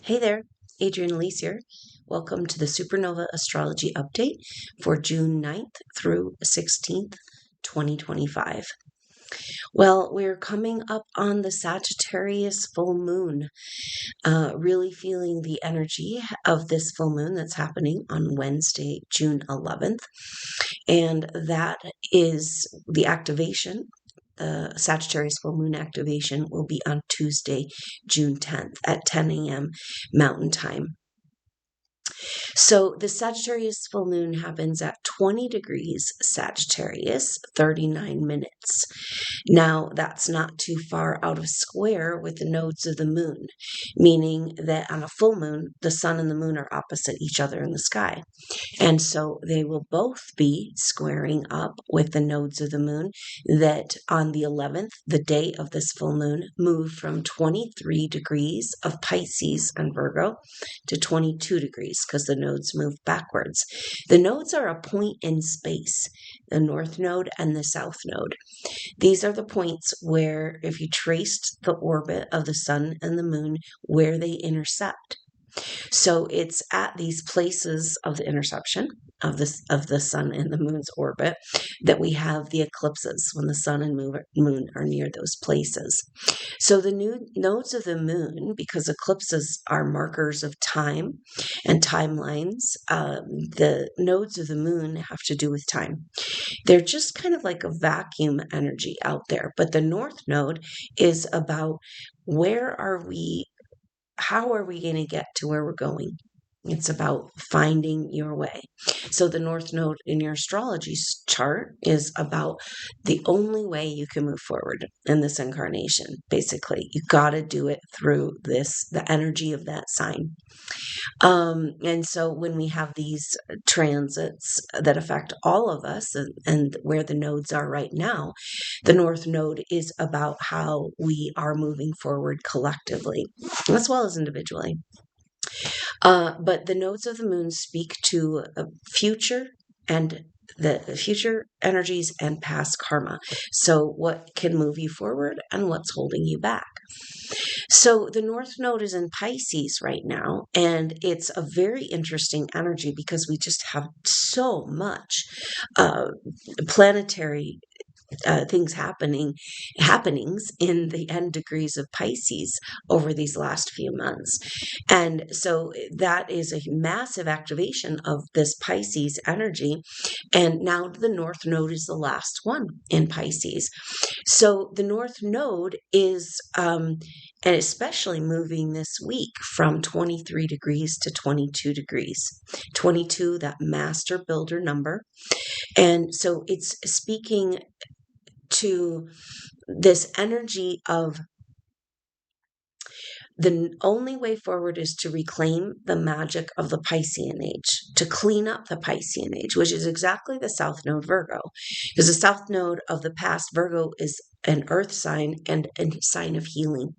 Hey there, Adrienne Elise here. Welcome to the SuperNova Astrology Update for June 9th through 16th, 2025. Well, we're coming up on the Sagittarius full moon, really feeling the energy of this full moon that's happening on Wednesday, June 11th. And that is the activation. The Sagittarius full moon activation will be on Tuesday, June 10th at 10 a.m. Mountain Time. So the Sagittarius full moon happens at 20 degrees Sagittarius, 39 minutes. Now, that's not too far out of square with the nodes of the moon, meaning that on a full moon, the sun and the moon are opposite each other in the sky. And so they will both be squaring up with the nodes of the moon that on the 11th, the day of this full moon, move from 23 degrees of Pisces and Virgo to 22 degrees because the nodes move backwards. The nodes are a point in space, the north node and the south node. These are the points where, if you traced the orbit of the sun and the moon, where they intersect. So it's at these places of the interception of the sun and the moon's orbit that we have the eclipses when the sun and moon are near those places. So the new nodes of the moon, because eclipses are markers of time and timelines, the nodes of the moon have to do with time. They're just kind of like a vacuum energy out there. But the north node is about where are we, how are we going to get to where we're going? It's about finding your way. So the north node in your astrology chart is about the only way you can move forward in this incarnation. Basically, you got to do it through the energy of that sign. And so when we have these transits that affect all of us and where the nodes are right now, the north node is about how we are moving forward collectively as well as individually. But the nodes of the moon speak to future and the future energies and past karma. So what can move you forward and what's holding you back? So the North Node is in Pisces right now, and it's a very interesting energy because we just have so much planetary happenings in the end degrees of Pisces over these last few months. And so that is a massive activation of this Pisces energy. And now the North Node is the last one in Pisces. So the North Node is, and especially moving this week from 23 degrees to 22 degrees. 22, that master builder number. And so it's speaking to this energy of the only way forward is to reclaim the magic of the Piscean age, to clean up the Piscean age, which is exactly the South Node Virgo. Because the South Node of the past, Virgo, is an earth sign and a sign of healing.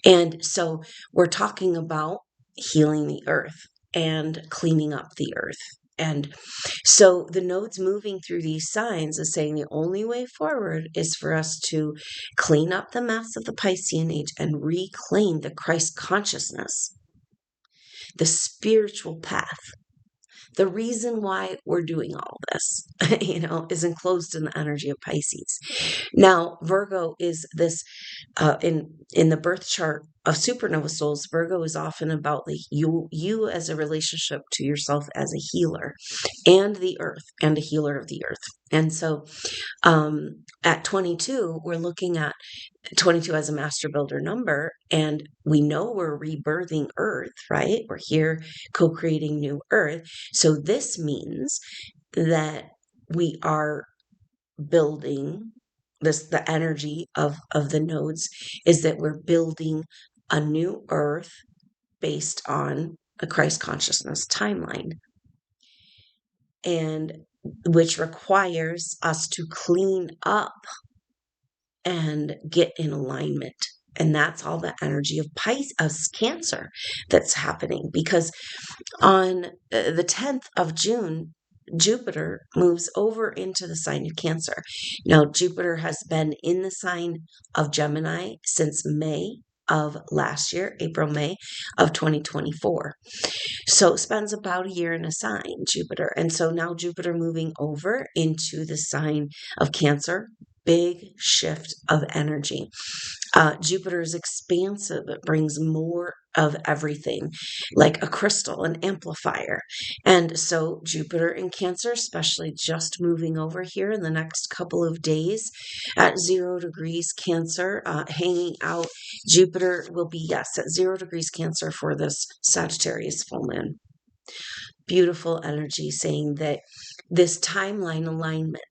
And so we're talking about healing the earth and cleaning up the earth. And so the nodes moving through these signs is saying the only way forward is for us to clean up the mess of the Piscean age and reclaim the Christ consciousness, the spiritual path. The reason why we're doing all this, is enclosed in the energy of Pisces. Now, Virgo is this, in the birth chart of supernova souls, Virgo is often about you as a relationship to yourself as a healer and the earth and a healer of the earth. And so at 22, we're looking at 22 as a master builder number, and we know we're rebirthing earth, right? We're here co-creating new earth. So this means that we are building the energy of the nodes is that we're building a new earth based on a Christ consciousness timeline, and which requires us to clean up and get in alignment. And that's all the energy of Cancer that's happening, because on the 10th of June, Jupiter moves over into the sign of Cancer. Now, Jupiter has been in the sign of Gemini since May of last year, April, May of 2024. So it spends about a year in a sign, Jupiter. And so now Jupiter moving over into the sign of Cancer, big shift of energy. Jupiter is expansive. It brings more of everything, like a crystal, an amplifier. And so Jupiter in Cancer, especially just moving over here in the next couple of days at 0 degrees Cancer, hanging out. Jupiter will be, yes, at 0 degrees Cancer for this Sagittarius full moon. Beautiful energy saying that this timeline alignment,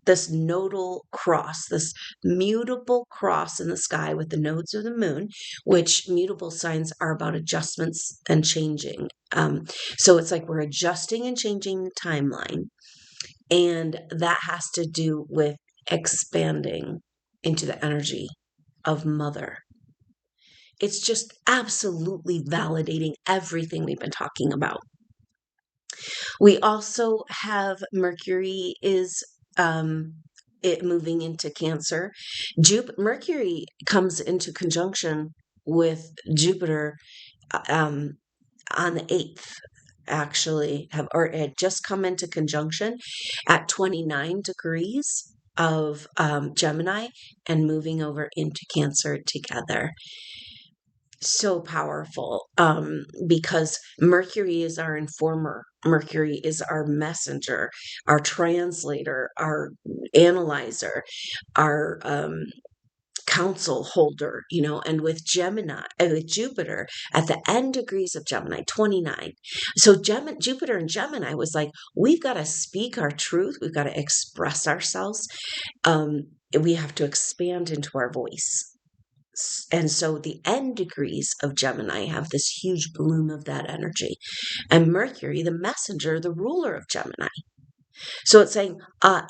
this nodal cross, this mutable cross in the sky with the nodes of the moon, which mutable signs are about adjustments and changing. So it's like we're adjusting and changing the timeline. And that has to do with expanding into the energy of Mother. It's just absolutely validating everything we've been talking about. We also have Mercury is it moving into Cancer. Mercury comes into conjunction with Jupiter on the 8th, actually, or it had just come into conjunction at 29 degrees of Gemini and moving over into Cancer together. So powerful because Mercury is our informer. Mercury is our messenger, our translator, our analyzer, our counsel holder, and with Jupiter at the end degrees of Gemini, 29. So Jupiter and Gemini was like, we've got to speak our truth. We've got to express ourselves. We have to expand into our voice. And so the end degrees of Gemini have this huge bloom of that energy. And Mercury, the messenger, the ruler of Gemini. So it's saying,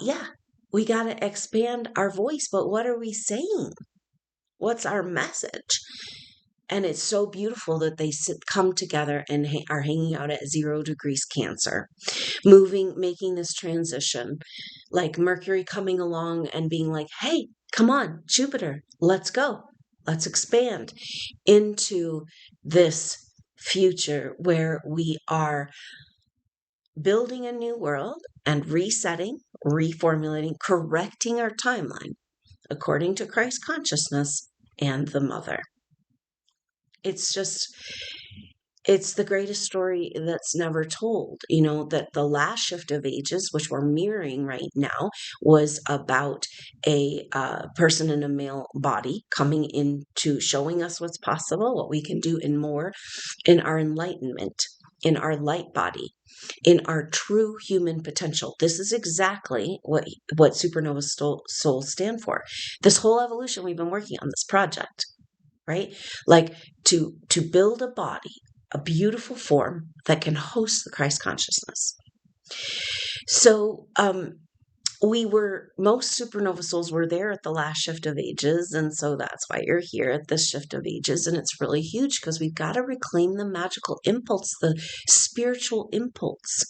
yeah, we got to expand our voice, but what are we saying? What's our message? And it's so beautiful that they come together and are hanging out at 0 degrees Cancer, making this transition, like Mercury coming along and being like, hey, come on, Jupiter, let's go. Let's expand into this future where we are building a new world and resetting, reformulating, correcting our timeline according to Christ consciousness and the Mother. It's the greatest story that's never told, that the last shift of ages, which we're mirroring right now, was about a person in a male body coming into showing us what's possible, what we can do and more in our enlightenment, in our light body, in our true human potential. This is exactly what SuperNova souls stand for. This whole evolution, we've been working on this project, right? Like to build a body, a beautiful form that can host the Christ consciousness. So most supernova souls were there at the last shift of ages, and so that's why you're here at this shift of ages, and it's really huge because we've got to reclaim the magical impulse, the spiritual impulse.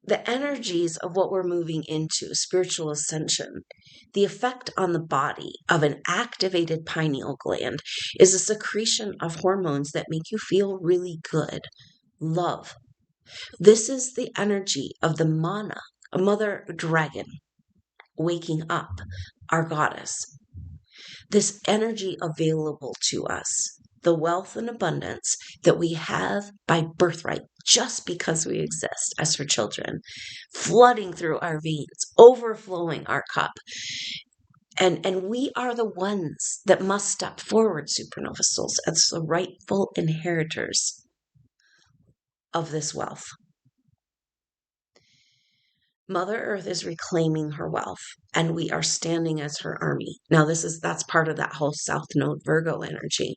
The energies of what we're moving into, spiritual ascension, the effect on the body of an activated pineal gland is a secretion of hormones that make you feel really good. Love. This is the energy of the mana, a mother dragon, waking up, our goddess. This energy available to us, the wealth and abundance that we have by birthright, just because we exist as her children, flooding through our veins, overflowing our cup. And we are the ones that must step forward, supernova souls, as the rightful inheritors of this wealth. Mother Earth is reclaiming her wealth, and we are standing as her army. Now, that's part of that whole South Node Virgo energy.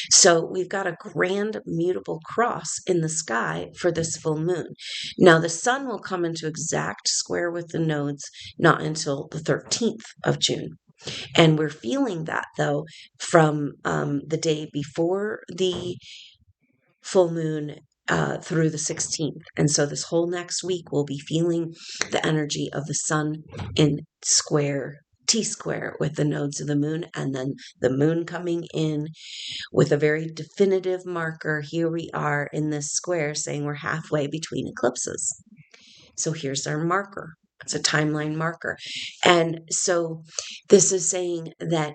So we've got a grand mutable cross in the sky for this full moon. Now, the sun will come into exact square with the nodes not until the 13th of June. And we're feeling that, though, from the day before the full moon through the 16th. And so this whole next week, we'll be feeling the energy of the sun in square T-square with the nodes of the moon, and then the moon coming in with a very definitive marker. Here we are in this square saying we're halfway between eclipses. So here's our marker. It's a timeline marker. And so this is saying that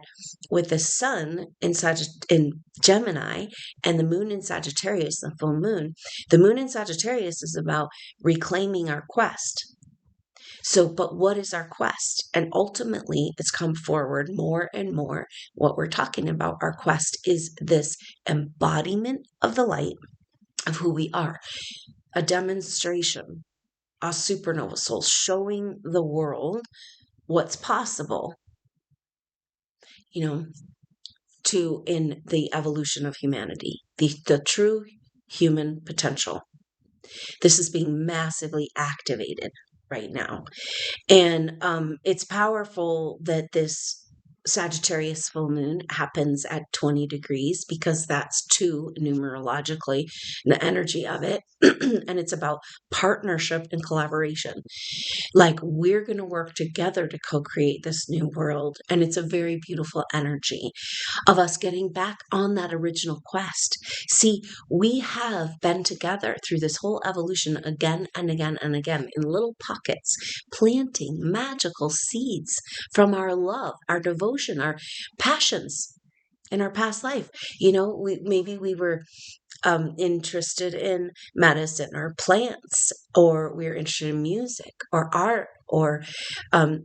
with the sun in Gemini and the moon in Sagittarius, the full moon, the moon in Sagittarius is about reclaiming our quest. So, but what is our quest? And ultimately, it's come forward more and more. What we're talking about, our quest, is this embodiment of the light of who we are, a demonstration, a supernova soul showing the world what's possible, in the evolution of humanity, the true human potential. This is being massively activated right now. And it's powerful that this Sagittarius full moon happens at 20 degrees because that's 2 numerologically, the energy of it. And it's about partnership and collaboration. Like, we're going to work together to co-create this new world. And it's a very beautiful energy of us getting back on that original quest. See, we have been together through this whole evolution again and again and again in little pockets, planting magical seeds from our love, our devotion, our passions in our past life. Maybe we were interested in medicine or plants, or we're interested in music or art, or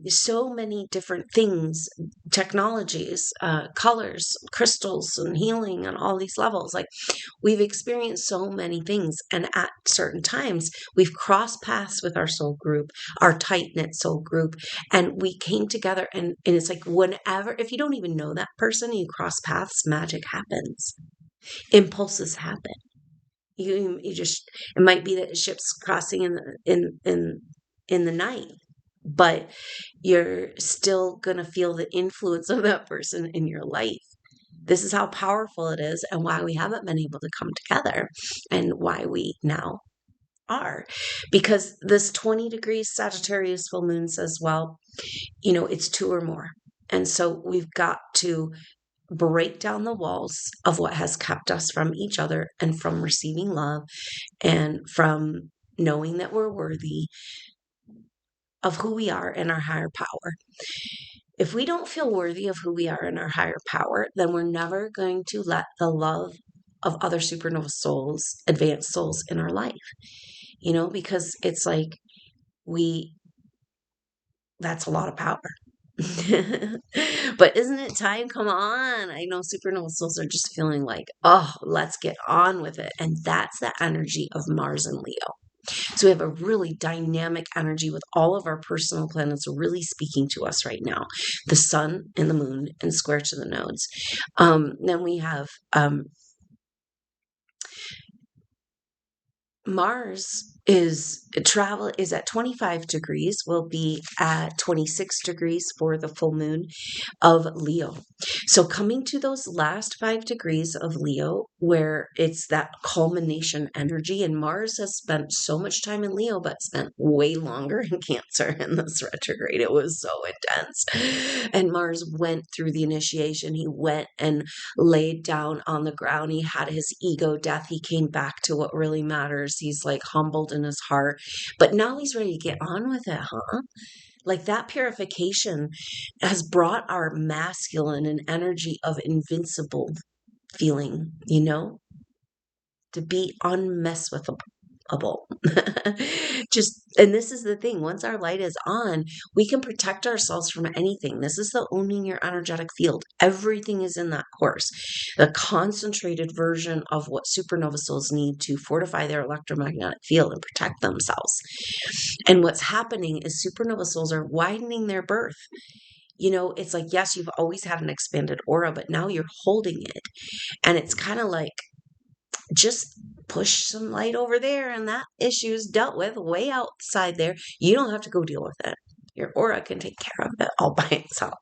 so many different things, technologies, colors, crystals, and healing on all these levels. Like, we've experienced so many things, and at certain times we've crossed paths with our soul group, our tight-knit soul group, and we came together, and it's like, whenever, if you don't even know that person, you cross paths, magic happens. Impulses happen. You just, it might be that a ship's crossing in the night, but you're still gonna feel the influence of that person in your life. This is how powerful it is, and why we haven't been able to come together, and why we now are. Because this 20 degrees Sagittarius full moon says, well, it's 2 or more. And so we've got to break down the walls of what has kept us from each other, and from receiving love, and from knowing that we're worthy of who we are in our higher power. If we don't feel worthy of who we are in our higher power, then we're never going to let the love of other supernova souls, advanced souls in our life, because it's like, that's a lot of power. But isn't it time? Come on. I know supernova souls are just feeling like, oh, let's get on with it. And that's the energy of Mars and Leo. So we have a really dynamic energy with all of our personal planets really speaking to us right now. The sun and the moon and square to the nodes. Then we have Mars is at 25 degrees, will be at 26 degrees for the full moon of Leo. So coming to those last 5 degrees of Leo, where it's that culmination energy, and Mars has spent so much time in Leo, but spent way longer in Cancer in this retrograde. It was so intense. And Mars went through the initiation. He went and laid down on the ground. He had his ego death. He came back to what really matters. He's like humbled in his heart, but now he's ready to get on with it, huh? Like, that purification has brought our masculine an energy of invincible feeling, to be unmessable. And this is the thing, once our light is on, we can protect ourselves from anything. This is the owning your energetic field. Everything is in that course. The concentrated version of what supernova souls need to fortify their electromagnetic field and protect themselves. And what's happening is supernova souls are widening their berth. It's like, yes, you've always had an expanded aura, but now you're holding it. And it's kind of like, just push some light over there, and that issue is dealt with way outside there. You don't have to go deal with it. Your aura can take care of it all by itself.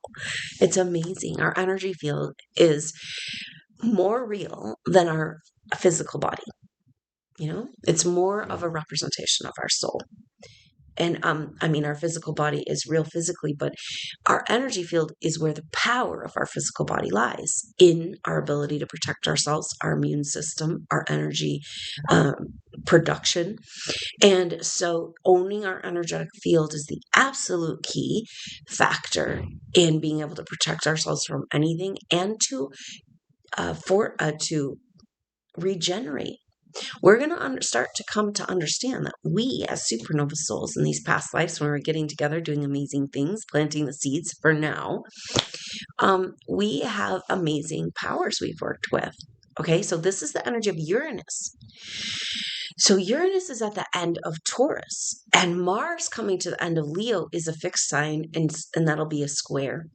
It's amazing. Our energy field is more real than our physical body. It's more of a representation of our soul. And I mean, our physical body is real physically, but our energy field is where the power of our physical body lies, in our ability to protect ourselves, our immune system, our energy um, production. And so owning our energetic field is the absolute key factor in being able to protect ourselves from anything, and to regenerate. We're going to start to come to understand that we, as supernova souls in these past lives, when we're getting together, doing amazing things, planting the seeds for now, we have amazing powers we've worked with. Okay, so this is the energy of Uranus. So Uranus is at the end of Taurus, and Mars coming to the end of Leo is a fixed sign, and that'll be a square.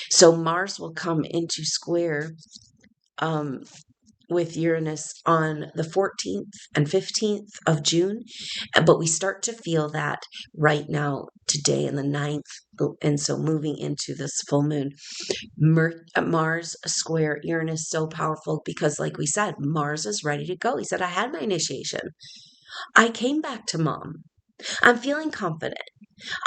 So Mars will come into square with Uranus on the 14th and 15th of June, but we start to feel that right now, today, and the 9th, and so moving into this full moon. Mars square Uranus, so powerful because, like we said, Mars is ready to go. He said, I had my initiation. I came back to mom. I'm feeling confident.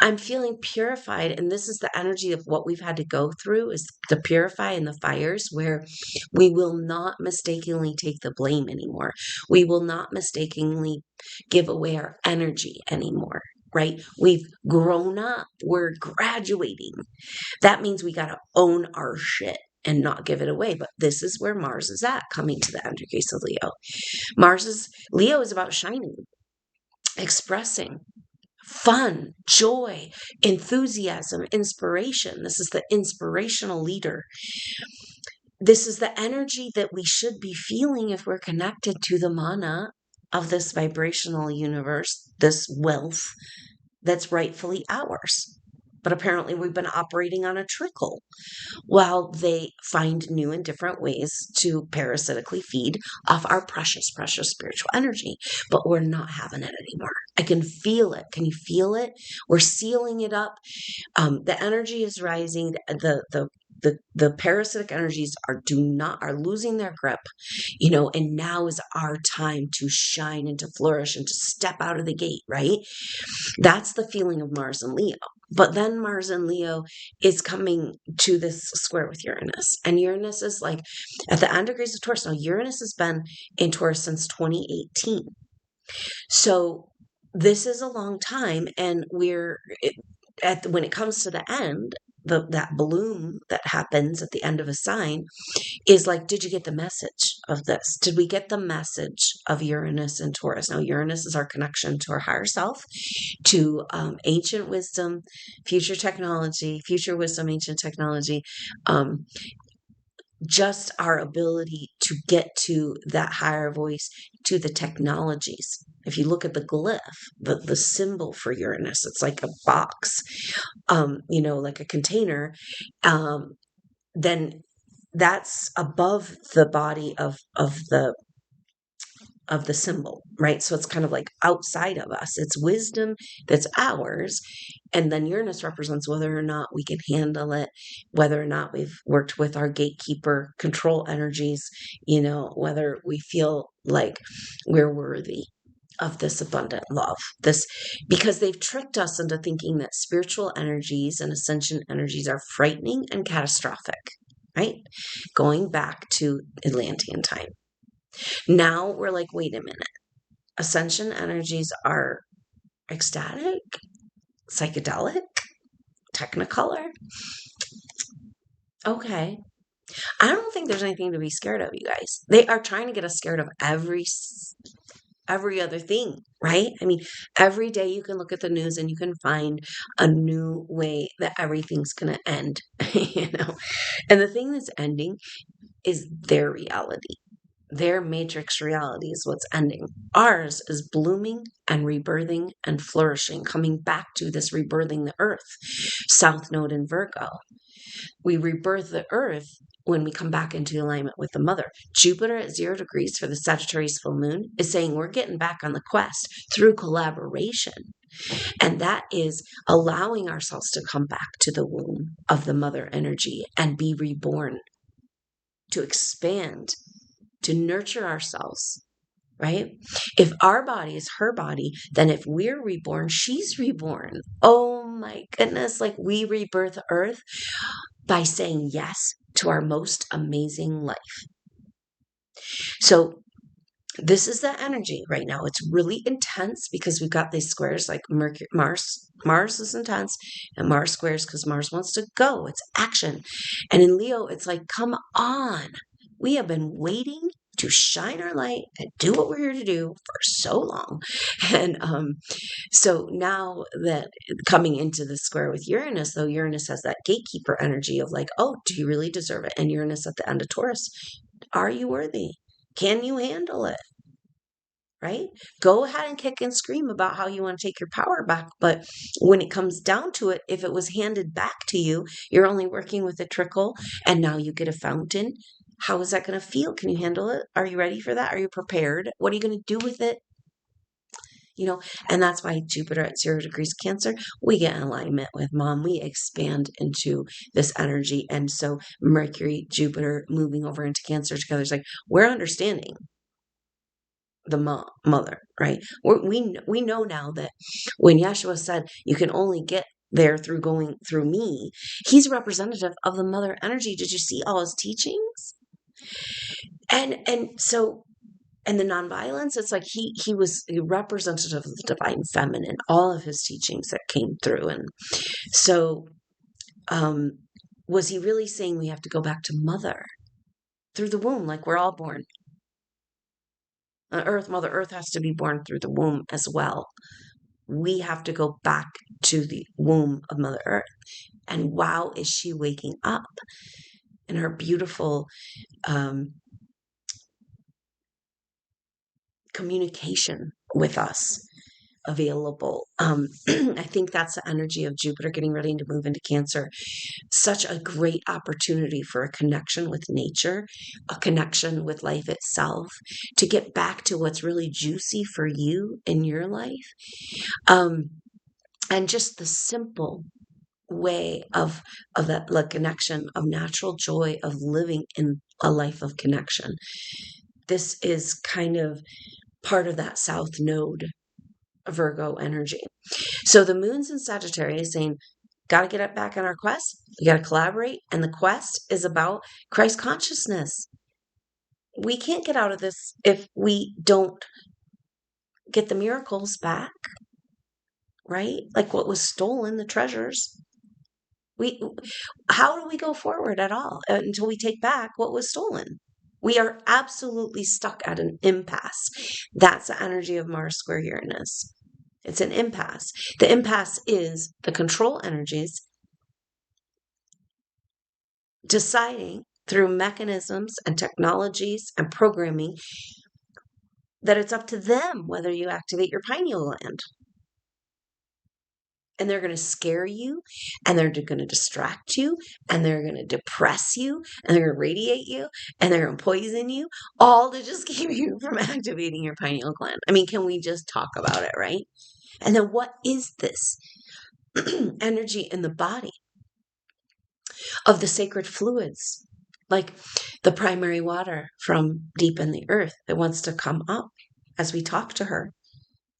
I'm feeling purified. And this is the energy of what we've had to go through, is to purify in the fires, where we will not mistakenly take the blame anymore. We will not mistakenly give away our energy anymore, right? We've grown up. We're graduating. That means we got to own our shit and not give it away. But this is where Mars is at, coming to the interface of Leo. Leo is about shining, expressing, fun, joy, enthusiasm, inspiration. This is the inspirational leader. This is the energy that we should be feeling if we're connected to the mana of this vibrational universe, this wealth that's rightfully ours. But apparently we've been operating on a trickle while they find new and different ways to parasitically feed off our precious, precious spiritual energy. But we're not having it anymore. I can feel it. Can you feel it? We're sealing it up. The energy is rising. The parasitic energies are losing their grip, and now is our time to shine and to flourish and to step out of the gate, right? That's the feeling of Mars and Leo. But then Mars and Leo is coming to this square with Uranus. And Uranus is like at the end degrees of Taurus. Now, Uranus has been in Taurus since 2018. So this is a long time. And when it comes to the end, that bloom that happens at the end of a sign is like, did you get the message of this? Did we get the message of Uranus and Taurus? Now, Uranus is our connection to our higher self, to ancient wisdom, future wisdom, ancient technology, just our ability to get to that higher voice, to the technologies. If you look at the glyph, the symbol for Uranus, it's like a box, like a container, then that's above the body of the symbol, right? So it's kind of like outside of us. It's wisdom that's ours. And then Uranus represents whether or not we can handle it, whether or not we've worked with our gatekeeper control energies, whether we feel like we're worthy of this abundant love. Because they've tricked us into thinking that spiritual energies and ascension energies are frightening and catastrophic, right? Going back to Atlantean time. Now we're like, wait a minute. Ascension energies are ecstatic, psychedelic, technicolor. Okay. I don't think there's anything to be scared of, you guys. They are trying to get us scared of every other thing, right? I mean, every day you can look at the news and you can find a new way that everything's going to end, And the thing that's ending is their reality. Their matrix reality is what's ending. Ours is blooming and rebirthing and flourishing, coming back to this rebirthing the earth. South Node in Virgo. We rebirth the earth when we come back into alignment with the mother. Jupiter at 0 degrees for the Sagittarius full moon is saying we're getting back on the quest through collaboration. And that is allowing ourselves to come back to the womb of the mother energy and be reborn, to expand, to nurture ourselves, right? If our body is her body, then if we're reborn, she's reborn. Oh my goodness. Like we rebirth Earth by saying yes to our most amazing life. So this is the energy right now. It's really intense because we've got these squares like Mercury, Mars is intense, and Mars squares because Mars wants to go. It's action. And in Leo, it's like, come on. We have been waiting to shine our light and do what we're here to do for so long. And so now that coming into the square with Uranus, though, Uranus has that gatekeeper energy of like, oh, do you really deserve it? And Uranus at the end of Taurus, are you worthy? Can you handle it? Right? Go ahead and kick and scream about how you want to take your power back. But when it comes down to it, if it was handed back to you, you're only working with a trickle and now you get a fountain. How is that going to feel? Can you handle it? Are you ready for that? Are you prepared? What are you going to do with it? And that's why Jupiter at 0 degrees Cancer, we get in alignment with mom. We expand into this energy. And so Mercury, Jupiter moving over into Cancer together is like, we're understanding the mother, right? We know now that when Yeshua said you can only get there through going through me, he's representative of the mother energy. Did you see all his teachings? And the nonviolence, it's like he was a representative of the divine feminine, all of his teachings that came through. And so was he really saying we have to go back to mother through the womb, like we're all born? Mother Earth has to be born through the womb as well. We have to go back to the womb of Mother Earth. And wow, is she waking up in her beautiful communication with us available. I think that's the energy of Jupiter getting ready to move into Cancer. Such a great opportunity for a connection with nature, a connection with life itself, to get back to what's really juicy for you in your life. And just the simple way of that like connection, of natural joy, of living in a life of connection. This is kind of part of that South Node Virgo energy. So the moon's in Sagittarius saying, got to get up back on our quest. We got to collaborate. And the quest is about Christ consciousness. We can't get out of this if we don't get the miracles back, right? Like what was stolen, the treasures. How do we go forward at all until we take back what was stolen? We are absolutely stuck at an impasse. That's the energy of Mars square Uranus. It's an impasse. The impasse is the control energies deciding through mechanisms and technologies and programming that it's up to them whether you activate your pineal gland. And they're going to scare you, and they're going to distract you, and they're going to depress you, and they're going to radiate you, and they're going to poison you, all to just keep you from activating your pineal gland. I mean, can we just talk about it, right? And then what is this energy in the body of the sacred fluids, like the primary water from deep in the earth that wants to come up as we talk to her,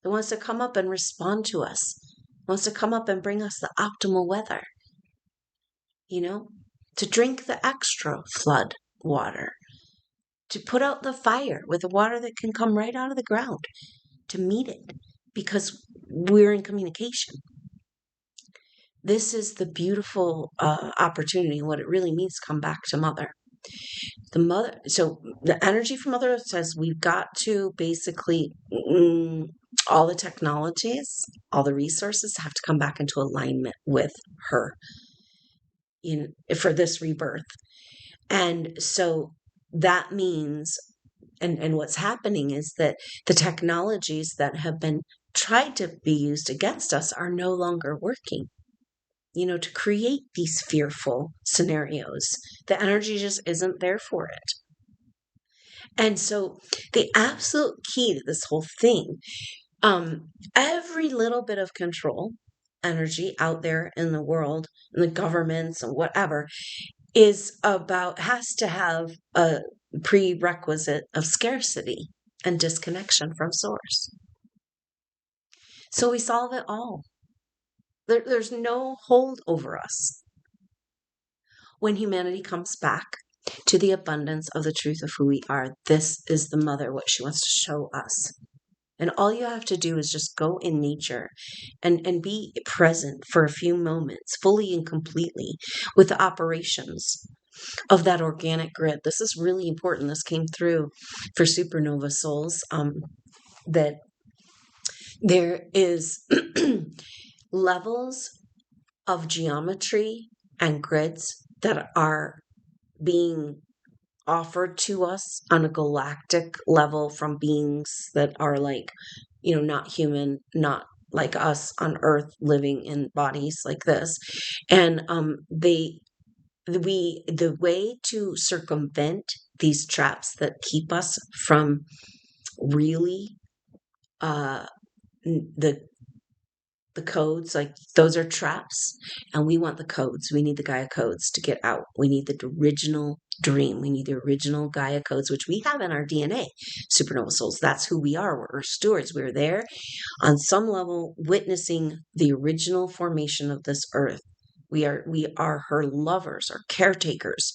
that wants to come up and respond to us, wants to come up and bring us the optimal weather, to drink the extra flood water, to put out the fire with the water that can come right out of the ground, to meet it, because we're in communication. This is the beautiful opportunity. What it really means to come back to mother. So the energy from Mother Earth says we've got to basically, all the technologies, all the resources have to come back into alignment with her for this rebirth. And so that means, and what's happening is that the technologies that have been tried to be used against us are no longer working. To create these fearful scenarios. The energy just isn't there for it. And so the absolute key to this whole thing, every little bit of control energy out there in the world, in the governments and whatever, has to have a prerequisite of scarcity. and disconnection from source. So we solve it all. There's no hold over us. When humanity comes back to the abundance of the truth of who we are, this is the mother, what she wants to show us. And all you have to do is just go in nature and be present for a few moments, fully and completely, with the operations of that organic grid. This is really important. This came through for SuperNova souls, that there is levels of geometry and grids that are being offered to us on a galactic level from beings that are like, not human, not like us on Earth, living in bodies like this. And the way to circumvent these traps that keep us from really the codes, like those are traps, and we want the codes. We need the Gaia codes to get out. We need the original dream. We need the original Gaia codes, which we have in our DNA. Supernova souls, that's who we are. We're stewards. We're there on some level witnessing the original formation of this earth. We are her lovers, our caretakers,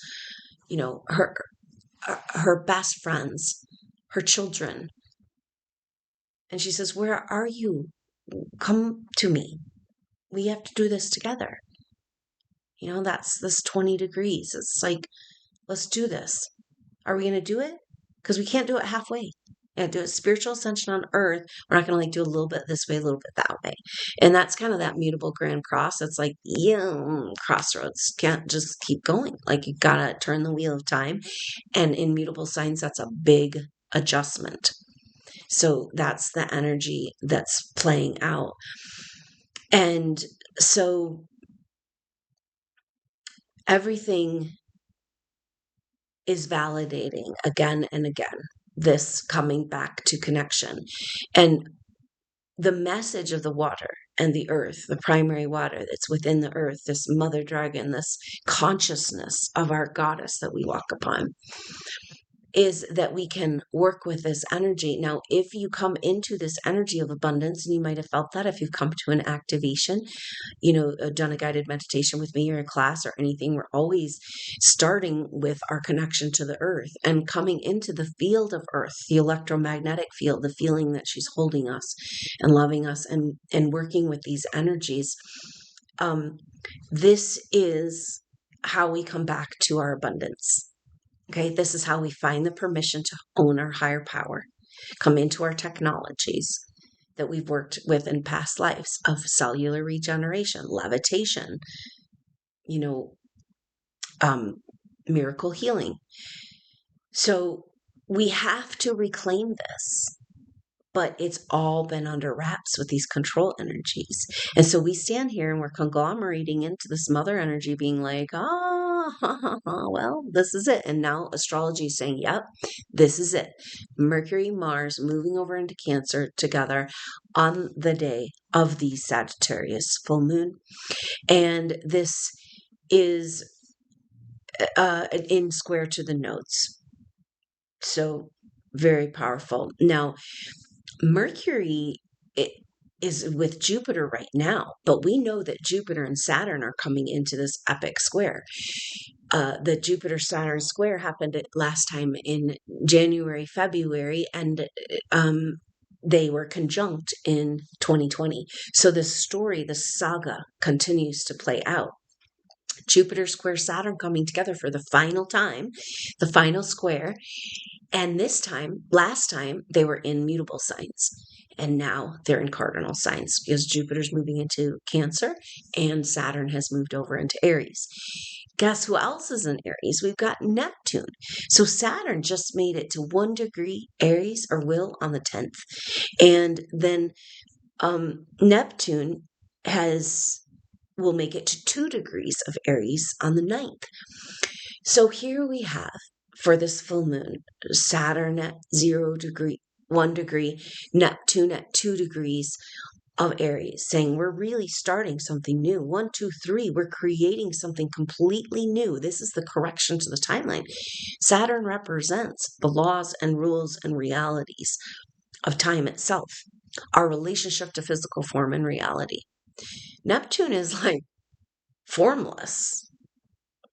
her best friends, her children. And she says, where are you? Come to me. We have to do this together. That's this 20 degrees. It's like, let's do this. Are we going to do it? Because we can't do it halfway. We have to do a spiritual ascension on earth. We're not going to do a little bit this way, a little bit that way. And that's kind of that mutable grand cross. It's like, crossroads. Can't just keep going. Like, you got to turn the wheel of time. And in mutable signs, that's a big adjustment. So that's the energy that's playing out. And so everything is validating again and again this coming back to connection. And the message of the water and the earth, the primary water that's within the earth, this mother dragon, this consciousness of our goddess that we walk upon, is that we can work with this energy. Now, if you come into this energy of abundance, and you might have felt that if you've come to an activation, done a guided meditation with me or a class or anything, we're always starting with our connection to the earth and coming into the field of earth, the electromagnetic field, the feeling that she's holding us and loving us and working with these energies. This is how we come back to our abundance. Okay, this is how we find the permission to own our higher power, come into our technologies that we've worked with in past lives of cellular regeneration, levitation, miracle healing. So we have to reclaim this, but it's all been under wraps with these control energies. And so we stand here and we're conglomerating into this mother energy being like, well, this is it. And now astrology is saying, yep, this is it. Mercury, Mars moving over into Cancer together on the day of the Sagittarius full moon. And this is in square to the nodes. So very powerful. Now, Mercury is with Jupiter right now, but we know that Jupiter and Saturn are coming into this epic square. The Jupiter-Saturn square happened last time in January, February, and they were conjunct in 2020. So this story, this saga continues to play out. Jupiter square Saturn coming together for the final time, the final square. And this time, last time, they were in mutable signs. And now they're in cardinal signs because Jupiter's moving into Cancer and Saturn has moved over into Aries. Guess who else is in Aries? We've got Neptune. So Saturn just made it to 1 degree Aries or will on the 10th. And then Neptune will make it to 2 degrees of Aries on the 9th. So here we have, for this full moon, Saturn at 1 degree, Neptune at 2 degrees, of Aries, saying we're really starting something new. 1, 2, 3, we're creating something completely new. This is the correction to the timeline. Saturn represents the laws and rules and realities of time itself, our relationship to physical form and reality. Neptune is like formless,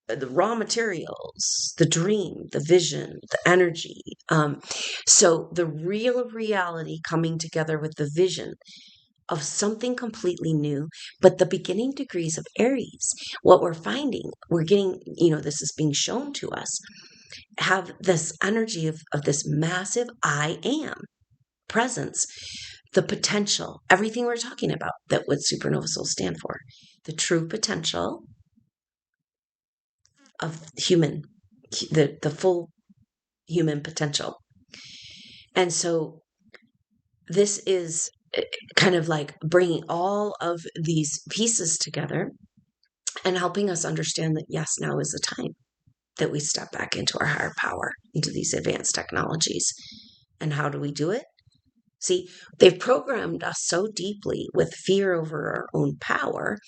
the raw materials, the dream, the vision, the energy. So the real reality coming together with the vision of something completely new, but the beginning degrees of Aries, what we're finding, we're getting, this is being shown to us, have this energy of this massive I am presence, the potential, everything we're talking about, that what supernova souls stand for, the true potential of human, the full human potential. And so this is kind of like bringing all of these pieces together and helping us understand that, yes, now is the time that we step back into our higher power, into these advanced technologies. And how do we do it? See, they've programmed us so deeply with fear over our own power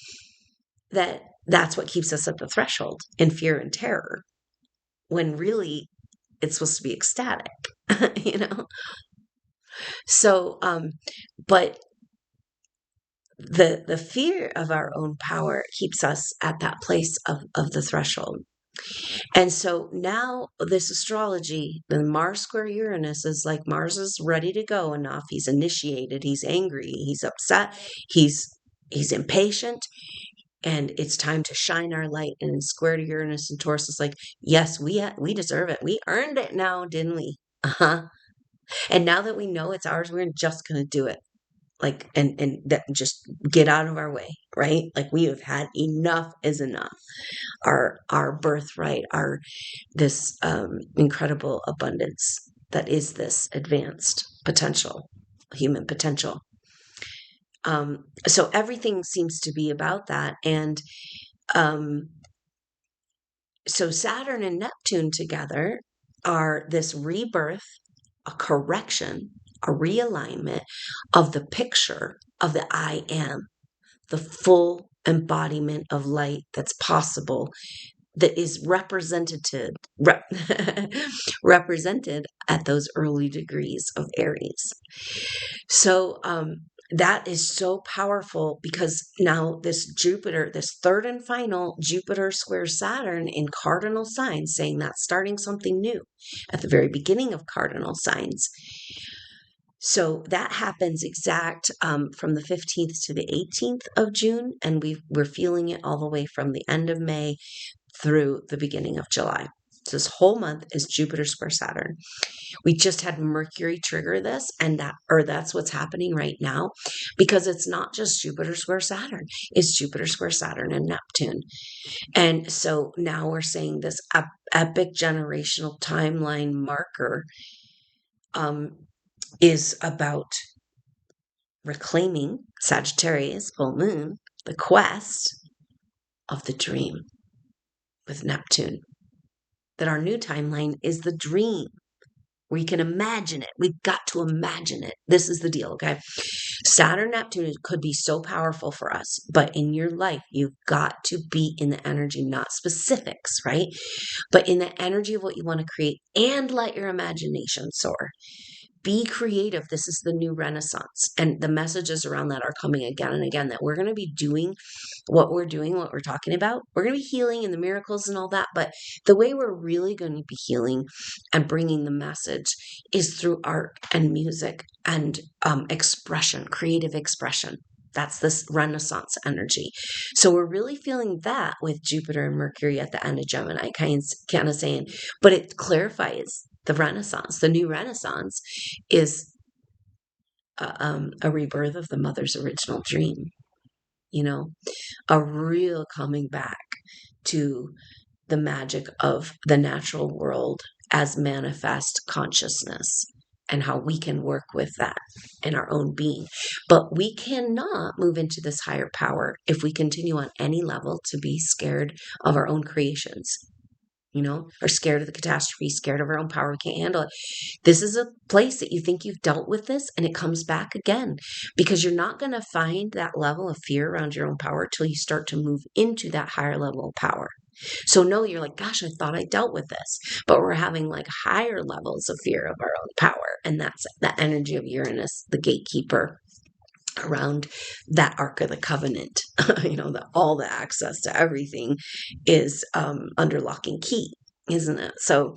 that that's what keeps us at the threshold in fear and terror, when really it's supposed to be ecstatic, you know? So, but the fear of our own power keeps us at that place of the threshold. And so now this astrology, the Mars square Uranus, is like Mars is ready to go enough. He's initiated, he's angry, he's upset, he's impatient, and it's time to shine our light. And in square to Uranus and Taurus is like, yes, we deserve it. We earned it now, didn't we? Uh-huh. And now that we know it's ours, we're just going to do it. Like, and that, just get out of our way, right? Like, we have had enough is enough. Our birthright, this incredible abundance that is this advanced potential, human potential. So everything seems to be about that. And so Saturn and Neptune together are this rebirth, a correction, a realignment of the picture of the I am, the full embodiment of light that's possible, that is represented at those early degrees of Aries. So that is so powerful, because now this Jupiter, this third and final Jupiter square Saturn in cardinal signs, saying that's starting something new at the very beginning of cardinal signs. So that happens exact from the 15th to the 18th of June, and we're feeling it all the way from the end of May through the beginning of July. So this whole month is Jupiter square Saturn. We just had Mercury trigger this, and that's what's happening right now, because it's not just Jupiter square Saturn, it's Jupiter square Saturn and Neptune. And so now we're saying this epic generational timeline marker is about reclaiming Sagittarius, full moon, the quest of the dream with Neptune. That our new timeline is the dream. We can imagine it. We've got to imagine it. This is the deal, okay? Saturn, Neptune could be so powerful for us, but in your life, you've got to be in the energy, not specifics, right? But in the energy of what you want to create, and let your imagination soar. Be creative. This is the new renaissance. And the messages around that are coming again and again, that we're going to be doing, what we're talking about. We're going to be healing and the miracles and all that. But the way we're really going to be healing and bringing the message is through art and music and expression, creative expression. That's this renaissance energy. So we're really feeling that with Jupiter and Mercury at the end of Gemini, kind of saying, but it clarifies the renaissance. The new renaissance is a rebirth of the mother's original dream, a real coming back to the magic of the natural world as manifest consciousness, and how we can work with that in our own being. But we cannot move into this higher power if we continue on any level to be scared of our own creations. or scared of the catastrophe, scared of our own power. We can't handle it. This is a place that you think you've dealt with this and it comes back again, because you're not going to find that level of fear around your own power till you start to move into that higher level of power. So no, you're like, gosh, I thought I dealt with this, but we're having like higher levels of fear of our own power. And that's the energy of Uranus, the gatekeeper around that Ark of the Covenant, that all the access to everything is under lock and key, isn't it? So,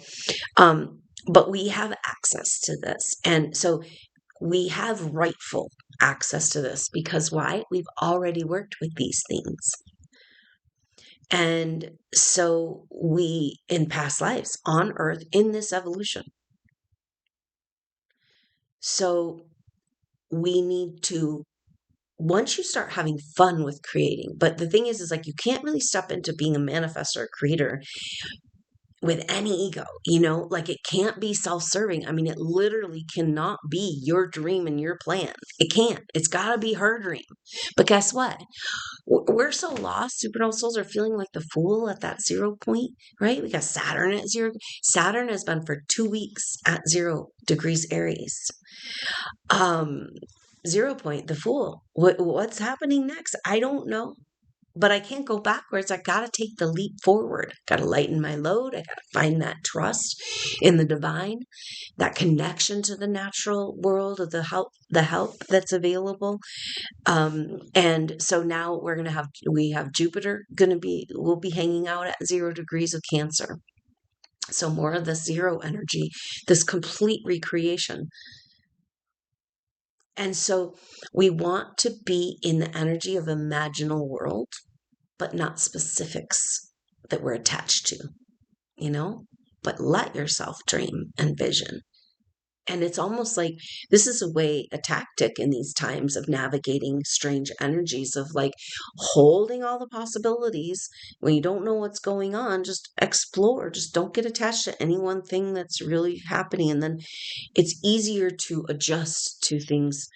but we have access to this. And so we have rightful access to this because why? We've already worked with these things. And so we, in past lives on Earth, in this evolution. So we need to, once you start having fun with creating, but the thing is like, you can't really step into being a manifestor, creator with any ego, like it can't be self-serving. I mean, it literally cannot be your dream and your plan. It can't. It's got to be her dream. But guess what? We're so lost. Supernova souls are feeling like the fool at that 0 point, right? We got Saturn at 0. Saturn has been for 2 weeks at 0 degrees Aries. 0 point, the fool. What's happening next? I don't know. But I can't go backwards. I got to take the leap forward. Got to lighten my load. I got to find that trust in the divine, that connection to the natural world of the help that's available. And so now we have Jupiter we'll be hanging out at 0 degrees of Cancer. So more of the 0 energy, this complete recreation. And so we want to be in the energy of imaginal world, but not specifics that we're attached to, but let yourself dream and vision. And it's almost like this is a tactic in these times of navigating strange energies of like holding all the possibilities. When you don't know what's going on, just explore, just don't get attached to any one thing that's really happening. And then it's easier to adjust to things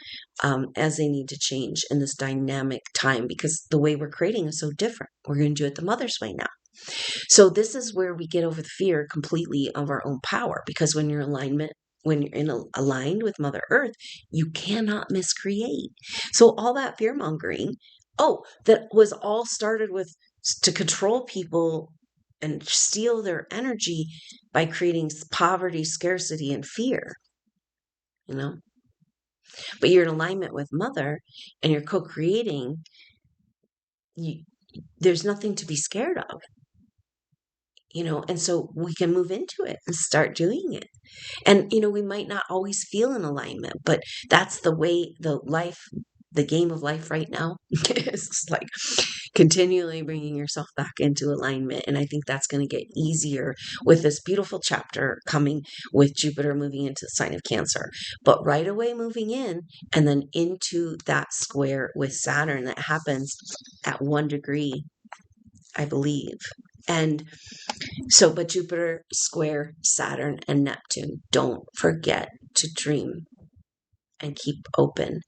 as they need to change in this dynamic time, because the way we're creating is so different. We're going to do it the mother's way now. So this is where we get over the fear completely of our own power, because when you're aligned with Mother Earth, you cannot miscreate. So all that fear mongering, that was all started with to control people and steal their energy by creating poverty, scarcity, and fear, But you're in alignment with Mother and you're co-creating, there's nothing to be scared of. And so we can move into it and start doing it. And, we might not always feel in alignment, but that's the way the game of life right now is like continually bringing yourself back into alignment. And I think that's going to get easier with this beautiful chapter coming with Jupiter moving into the sign of Cancer, but right away moving in and then into that square with Saturn that happens at 1 degree, I believe. And so, but Jupiter square Saturn and Neptune. Don't forget to dream and keep open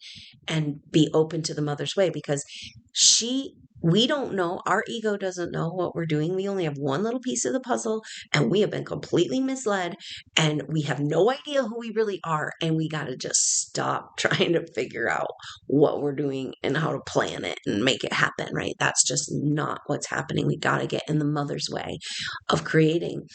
and be open to the mother's way, because we don't know, our ego doesn't know what we're doing. We only have one little piece of the puzzle and we have been completely misled and we have no idea who we really are. And we got to just stop trying to figure out what we're doing and how to plan it and make it happen, right? That's just not what's happening. We got to get in the mother's way of creating,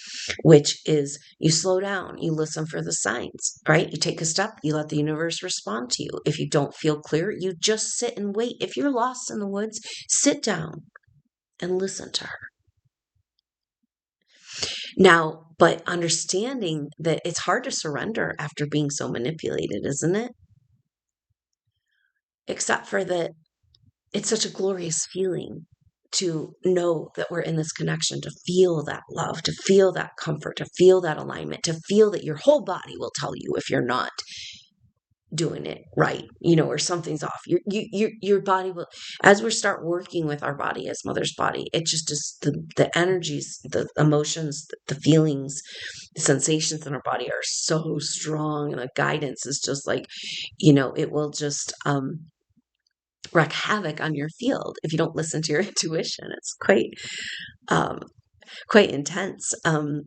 which is you slow down, you listen for the signs, right? You take a step, you let the universe respond to you. If you don't feel clear, you just sit and wait. If you're lost in the woods, sit down and listen to her. Now, but understanding that it's hard to surrender after being so manipulated, isn't it? Except for that it's such a glorious feeling to know that we're in this connection, to feel that love, to feel that comfort, to feel that alignment, to feel that your whole body will tell you if you're not doing it right, or something's off. Your body will, as we start working with our body as Mother's body, it just is the energies, the emotions, the feelings, the sensations in our body are so strong, and the guidance is just like, it will just wreak havoc on your field if you don't listen to your intuition. It's quite quite intense. And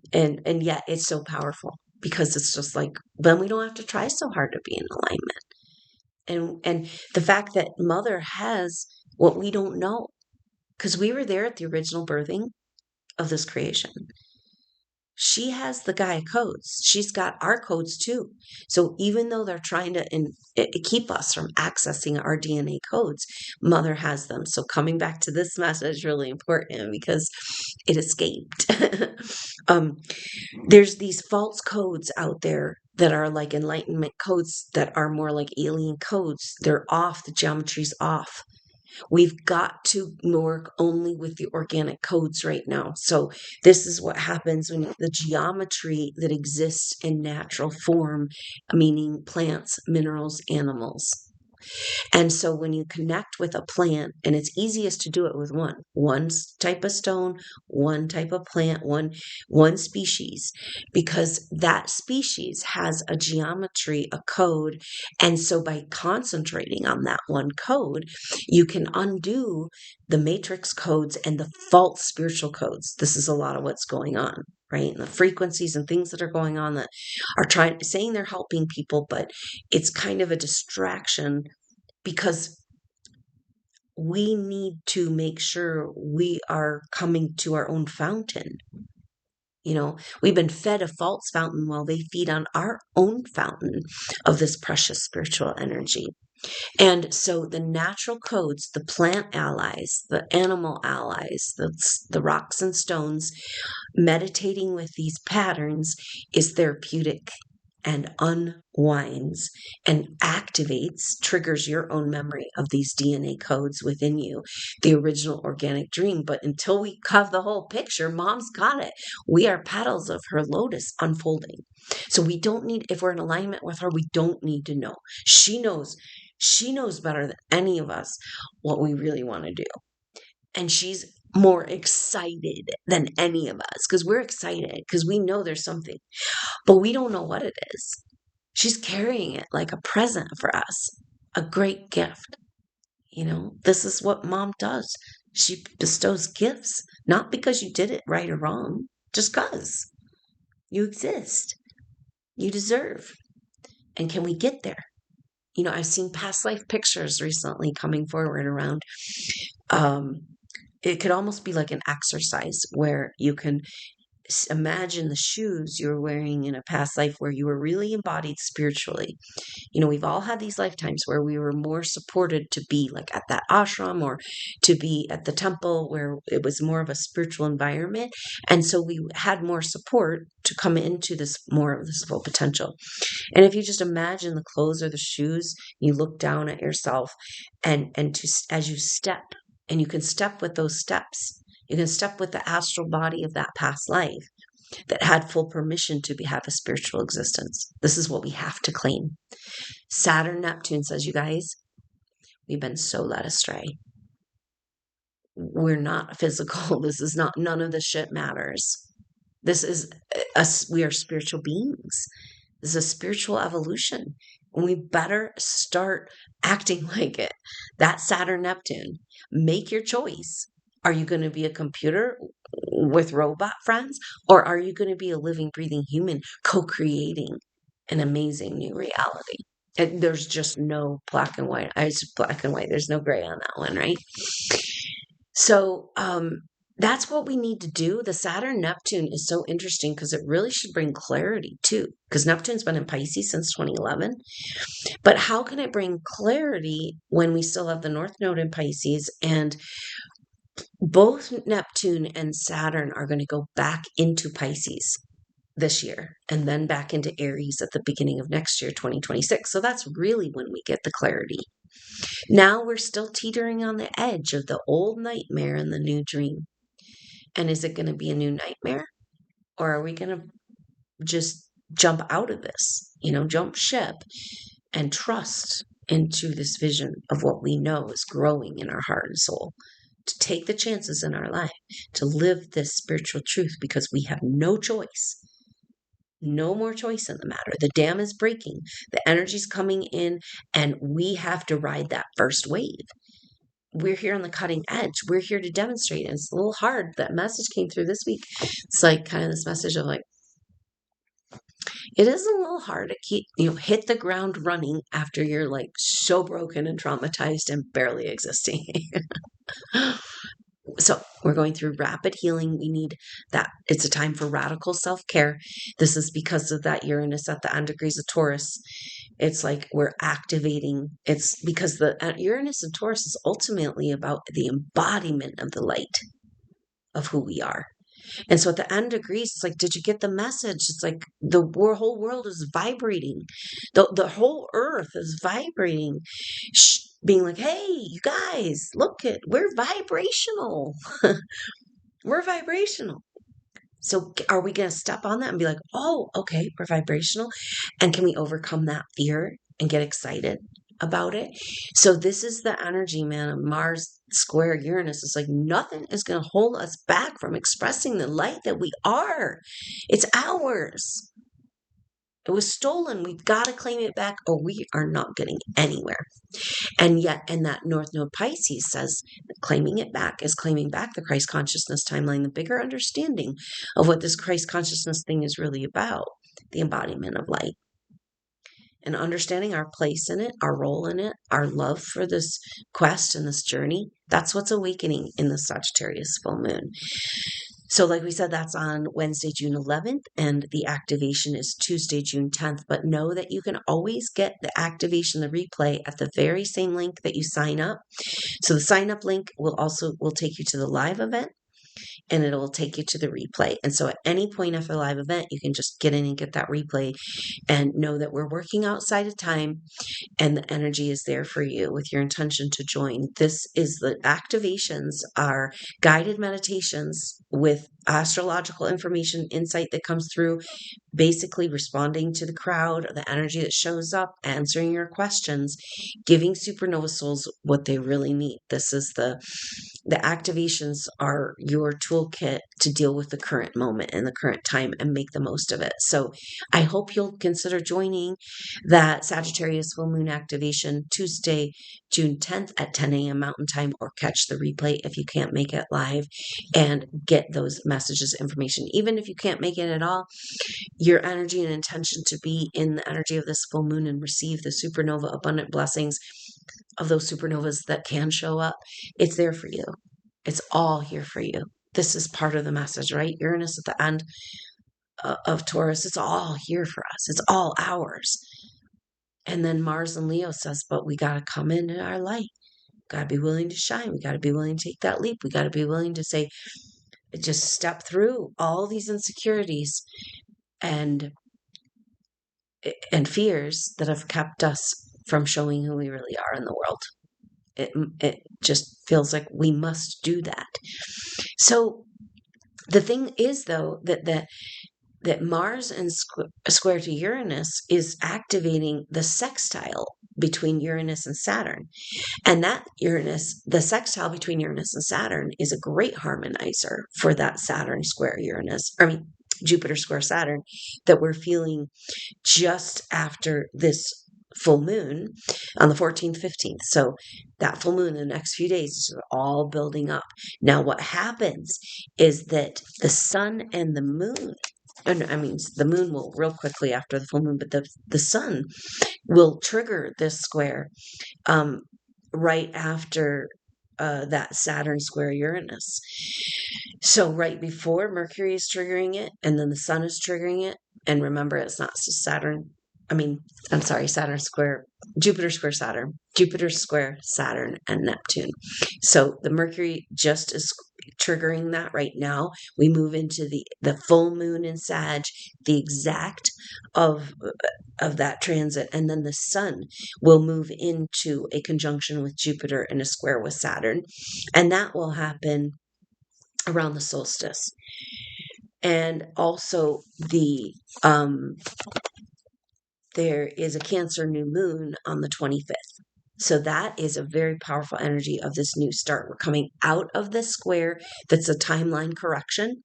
yet it's so powerful because it's just like, then we don't have to try so hard to be in alignment. And the fact that Mother has what we don't know, because we were there at the original birthing of this creation. She has the Gaia codes. She's got our codes too. So even though they're trying to keep us from accessing our DNA codes, Mother has them. So coming back to this message is really important because it escaped. There's these false codes out there that are like enlightenment codes that are more like alien codes. They're off. The geometry's off. We've got to work only with the organic codes right now. So this is what happens when the geometry that exists in natural form, meaning plants, minerals, animals. And so when you connect with a plant, and it's easiest to do it with one type of stone, one type of plant, one species, because that species has a geometry, a code. And so by concentrating on that one code, you can undo the matrix codes and the false spiritual codes. This is a lot of what's going on, right? And the frequencies and things that are going on that are saying they're helping people, but it's kind of a distraction because we need to make sure we are coming to our own fountain. We've been fed a false fountain while they feed on our own fountain of this precious spiritual energy. And so the natural codes, the plant allies, the animal allies, the rocks and stones, meditating with these patterns is therapeutic and unwinds and activates, triggers your own memory of these DNA codes within you, the original organic dream. But until we have the whole picture, Mom's got it. We are petals of her lotus unfolding. So we don't need, if we're in alignment with her, we don't need to know. She knows better than any of us what we really want to do. And she's more excited than any of us because we're excited because we know there's something, but we don't know what it is. She's carrying it like a present for us, a great gift. This is what Mom does. She bestows gifts, not because you did it right or wrong, just because you exist, you deserve. And can we get there? I've seen past life pictures recently coming forward around. It could almost be like an exercise where you can imagine the shoes you were wearing in a past life where you were really embodied spiritually. We've all had these lifetimes where we were more supported to be like at that ashram or to be at the temple where it was more of a spiritual environment. And so we had more support to come into this more of this full potential. And if you just imagine the clothes or the shoes, you look down at yourself as you step, and you can step with those steps. You can step with the astral body of that past life that had full permission to have a spiritual existence. This is what we have to claim. Saturn, Neptune says, you guys, we've been so led astray. We're not physical. This is not, none of this shit matters. This is us. We are spiritual beings. This is a spiritual evolution. And we better start acting like it. That's Saturn, Neptune. Make your choice. Are you going to be a computer with robot friends? Or are you going to be a living, breathing human co-creating an amazing new reality? And there's just no black and white. It's black and white. There's no gray on that one, right? So that's what we need to do. The Saturn Neptune is so interesting because it really should bring clarity too. Because Neptune's been in Pisces since 2011. But how can it bring clarity when we still have the North Node in Pisces? And both Neptune and Saturn are going to go back into Pisces this year and then back into Aries at the beginning of next year, 2026. So that's really when we get the clarity. Now we're still teetering on the edge of the old nightmare and the new dream. And is it going to be a new nightmare? Or are we going to just jump out of this, jump ship and trust into this vision of what we know is growing in our heart and soul, to take the chances in our life, to live this spiritual truth because we have no choice. No more choice in the matter. The dam is breaking. The energy's coming in and we have to ride that first wave. we're here on the cutting edge. We're here to demonstrate. And it's a little hard. That message came through this week. It's like kind of this message of like, it is a little hard to keep, hit the ground running after you're like so broken and traumatized and barely existing. So we're going through rapid healing. We need that. It's a time for radical self-care. This is because of that Uranus at the end degrees of Taurus. It's like we're activating. It's because the Uranus and Taurus is ultimately about the embodiment of the light of who we are. And so at the end degrees, it's like, did you get the message? It's like the whole world is vibrating. The whole earth is vibrating, being like, hey, you guys, we're vibrational. We're vibrational. So are we going to step on that and be like, oh, okay, we're vibrational? And can we overcome that fear and get excited about it? So this is the energy, man, of Mars square Uranus. It's like nothing is going to hold us back from expressing the light that we are. It's ours. It was stolen. We've got to claim it back or we are not getting anywhere. And yet, and that North Node Pisces says claiming it back is claiming back the Christ consciousness timeline, the bigger understanding of what this Christ consciousness thing is really about, the embodiment of light. And understanding our place in it, our role in it, our love for this quest and this journey. That's what's awakening in the Sagittarius full moon. So like we said, that's on Wednesday, June 11th, and the activation is Tuesday, June 10th. But know that you can always get the activation, the replay, at the very same link that you sign up. So the sign up link will take you to the live event, and it will take you to the replay. And so at any point after the live event, you can just get in and get that replay and know that we're working outside of time and the energy is there for you with your intention to join. This is the activations are guided meditations with astrological information, insight that comes through, basically responding to the crowd, the energy that shows up, answering your questions, giving supernova souls what they really need. This is the activations are your toolkit to deal with the current moment and the current time and make the most of it. So I hope you'll consider joining that Sagittarius full moon activation Tuesday, June 10th at 10 a.m. Mountain Time, or catch the replay if you can't make it live and get those messages, information. Even if you can't make it at all, your energy and intention to be in the energy of this full moon and receive the supernova abundant blessings of those supernovas that can show up, it's there for you. It's all here for you. This is part of the message, right? Uranus at the end of Taurus, it's all here for us. It's all ours. And then Mars and Leo says, but we got to come into our light. Got to be willing to shine. We got to be willing to take that leap. We got to be willing to say, just step through all these insecurities and fears that have kept us from showing who we really are in the world. It just feels like we must do that. So the thing is, though, that Mars and square to Uranus is activating the sextile between Uranus and Saturn. And that Uranus, the sextile between Uranus and Saturn, is a great harmonizer for that Jupiter square Saturn that we're feeling just after this full moon on the 14th, 15th. So that full moon in the next few days is all building up. Now, what happens is that the sun and the moon, the moon will real quickly after the full moon, but the sun will trigger this square right after that Saturn square Uranus. So right before Mercury is triggering it, and then the sun is triggering it. And remember, it's not Saturn square, Jupiter square Saturn and Neptune. So the Mercury just is triggering that right now. We move into the full moon in Sag, the exact of that transit, and then the sun will move into a conjunction with Jupiter and a square with Saturn, and that will happen around the solstice. And also there is a Cancer new moon on the 25th. So that is a very powerful energy of this new start. We're coming out of the square that's a timeline correction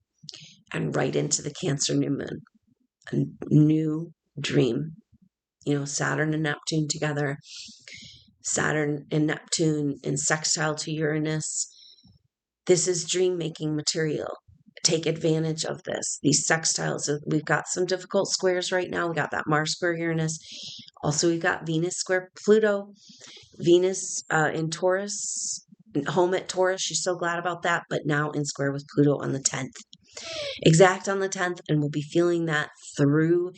and right into the Cancer new moon. A new dream. Saturn and Neptune together. Saturn and Neptune in sextile to Uranus. This is dream making material. Take advantage of this. These sextiles, we've got some difficult squares right now. We got that Mars square Uranus. Also, we've got Venus square Pluto. Venus in Taurus, home at Taurus. She's so glad about that, but now in square with Pluto on the 10th. Exact on the 10th, and we'll be feeling that through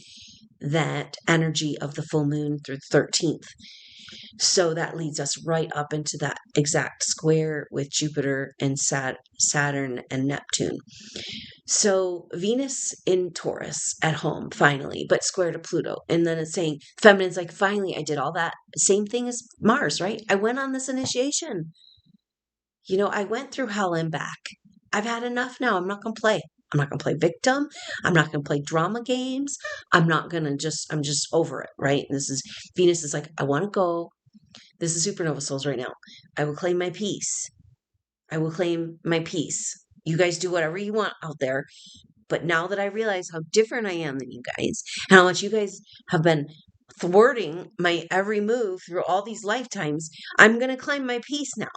that energy of the full moon through the 13th. So that leads us right up into that exact square with Jupiter and Saturn and Neptune. So Venus in Taurus at home, finally, but square to Pluto. And then it's saying, feminine's like, finally, I did all that. Same thing as Mars, right? I went on this initiation. I went through hell and back. I've had enough now. I'm not going to play. I'm not going to play victim. I'm not going to play drama games. I'm just over it, right? And Venus is like, I want to go. This is supernova souls right now. I will claim my peace. I will claim my peace. You guys do whatever you want out there. But now that I realize how different I am than you guys, and how much you guys have been thwarting my every move through all these lifetimes, I'm going to claim my peace now.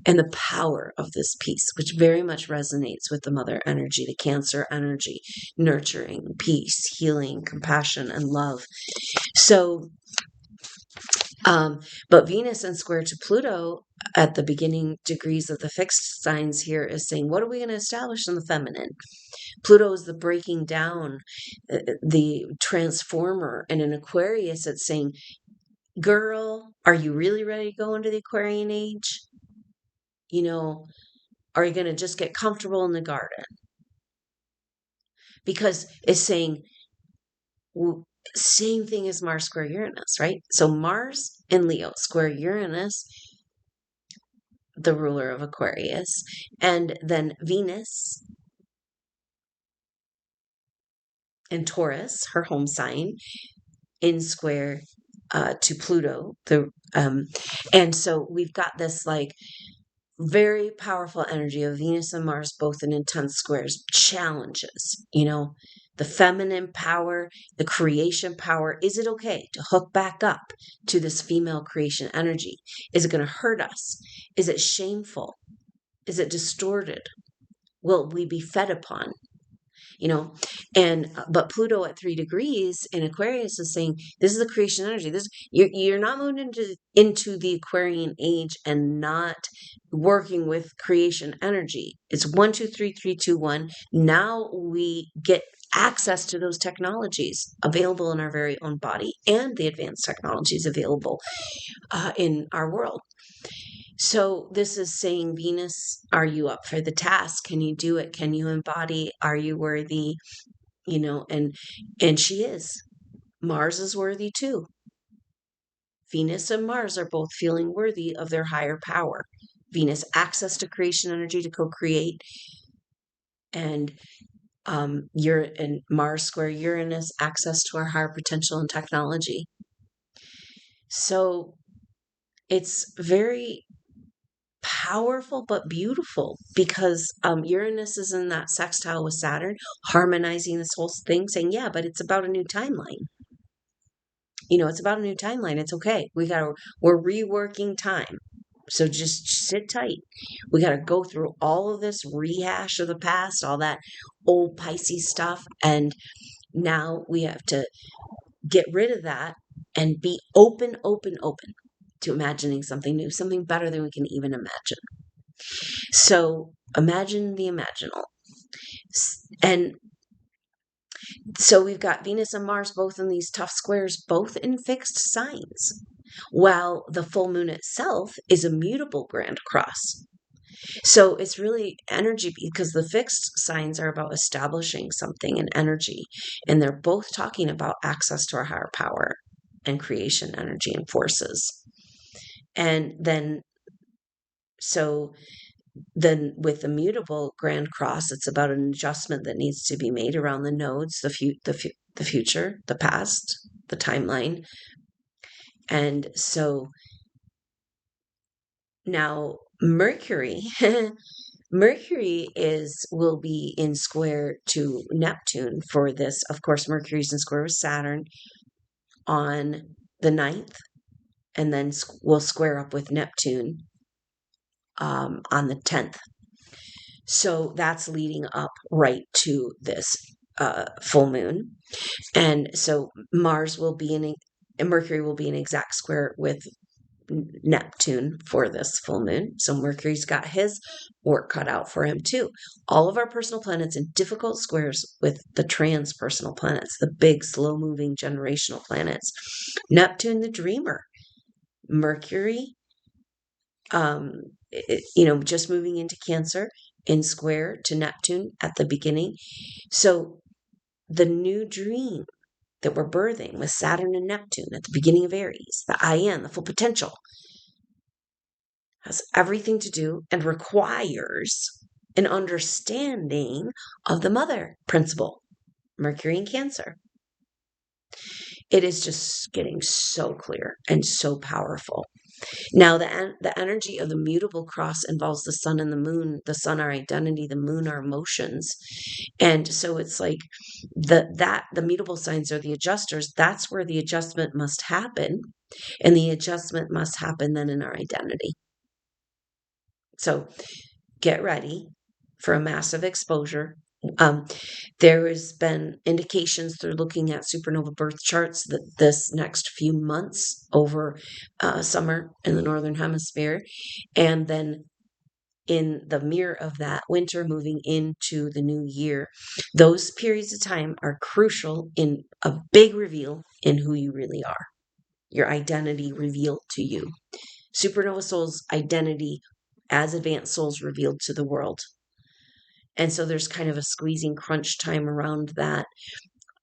And the power of this peace, which very much resonates with the mother energy, the Cancer energy, nurturing, peace, healing, compassion, and love. So, but Venus and square to Pluto at the beginning degrees of the fixed signs here is saying, what are we going to establish in the feminine? Pluto is the breaking down, the transformer. And in Aquarius, it's saying, girl, are you really ready to go into the Aquarian age? Are you going to just get comfortable in the garden? Because it's saying, same thing as Mars square Uranus, right? So Mars in Leo square Uranus, the ruler of Aquarius, and then Venus in Taurus, her home sign, in square to Pluto. And so we've got this very powerful energy of Venus and Mars, both in intense squares, challenges, the feminine power, the creation power. Is it okay to hook back up to this female creation energy? Is it going to hurt us? Is it shameful? Is it distorted? Will we be fed upon? But Pluto at 3 degrees in Aquarius is saying this is the creation energy. You're not moving into the Aquarian age and not working with creation energy. It's 1, 2, 3, 3, 2, 1. Now we get access to those technologies available in our very own body and the advanced technologies available in our world. So this is saying, Venus, are you up for the task? Can you do it? Can you embody? Are you worthy? And she is. Mars is worthy too. Venus and Mars are both feeling worthy of their higher power. Venus, access to creation energy to co-create. And Mars square Uranus, access to our higher potential and technology. So it's very powerful but beautiful because Uranus is in that sextile with Saturn, harmonizing this whole thing, saying, yeah, but it's about a new timeline. It's about a new timeline. It's okay. We're reworking time. So just sit tight. We got to go through all of this rehash of the past, all that old Pisces stuff. And now we have to get rid of that and be open to imagining something new, something better than we can even imagine. So imagine the imaginal. And so we've got Venus and Mars both in these tough squares, both in fixed signs, while the full moon itself is a mutable grand cross. So it's really energy because the fixed signs are about establishing something in energy, and they're both talking about access to our higher power and creation energy and forces. And then with the mutable grand cross, it's about an adjustment that needs to be made around the nodes, the future, the past, the timeline. And so now Mercury will be in square to Neptune for this. Of course, Mercury's in square with Saturn on the 9th. and then will square up with Neptune on the 10th. So that's leading up right to this full moon. And so Mercury will be in exact square with Neptune for this full moon. So Mercury's got his work cut out for him too. All of our personal planets in difficult squares with the transpersonal planets, the big, slow moving generational planets. Neptune, the dreamer. Mercury, just moving into Cancer in square to Neptune at the beginning. So the new dream that we're birthing with Saturn and Neptune at the beginning of Aries, the IN, the full potential, has everything to do and requires an understanding of the mother principle, Mercury in Cancer. It is just getting so clear and so powerful. Now, the energy of the mutable cross involves the sun and the moon. The sun, our identity; the moon, our emotions. And so it's like the mutable signs are the adjusters. That's where the adjustment must happen, and the adjustment must happen then in our identity. So get ready for a massive exposure. There has been indications through looking at supernova birth charts that this next few months over summer in the Northern Hemisphere, and then in the mirror of that, winter moving into the new year, those periods of time are crucial in a big reveal in who you really are, your identity revealed to you. Supernova souls' identity as advanced souls revealed to the world. And so there's kind of a squeezing crunch time around that,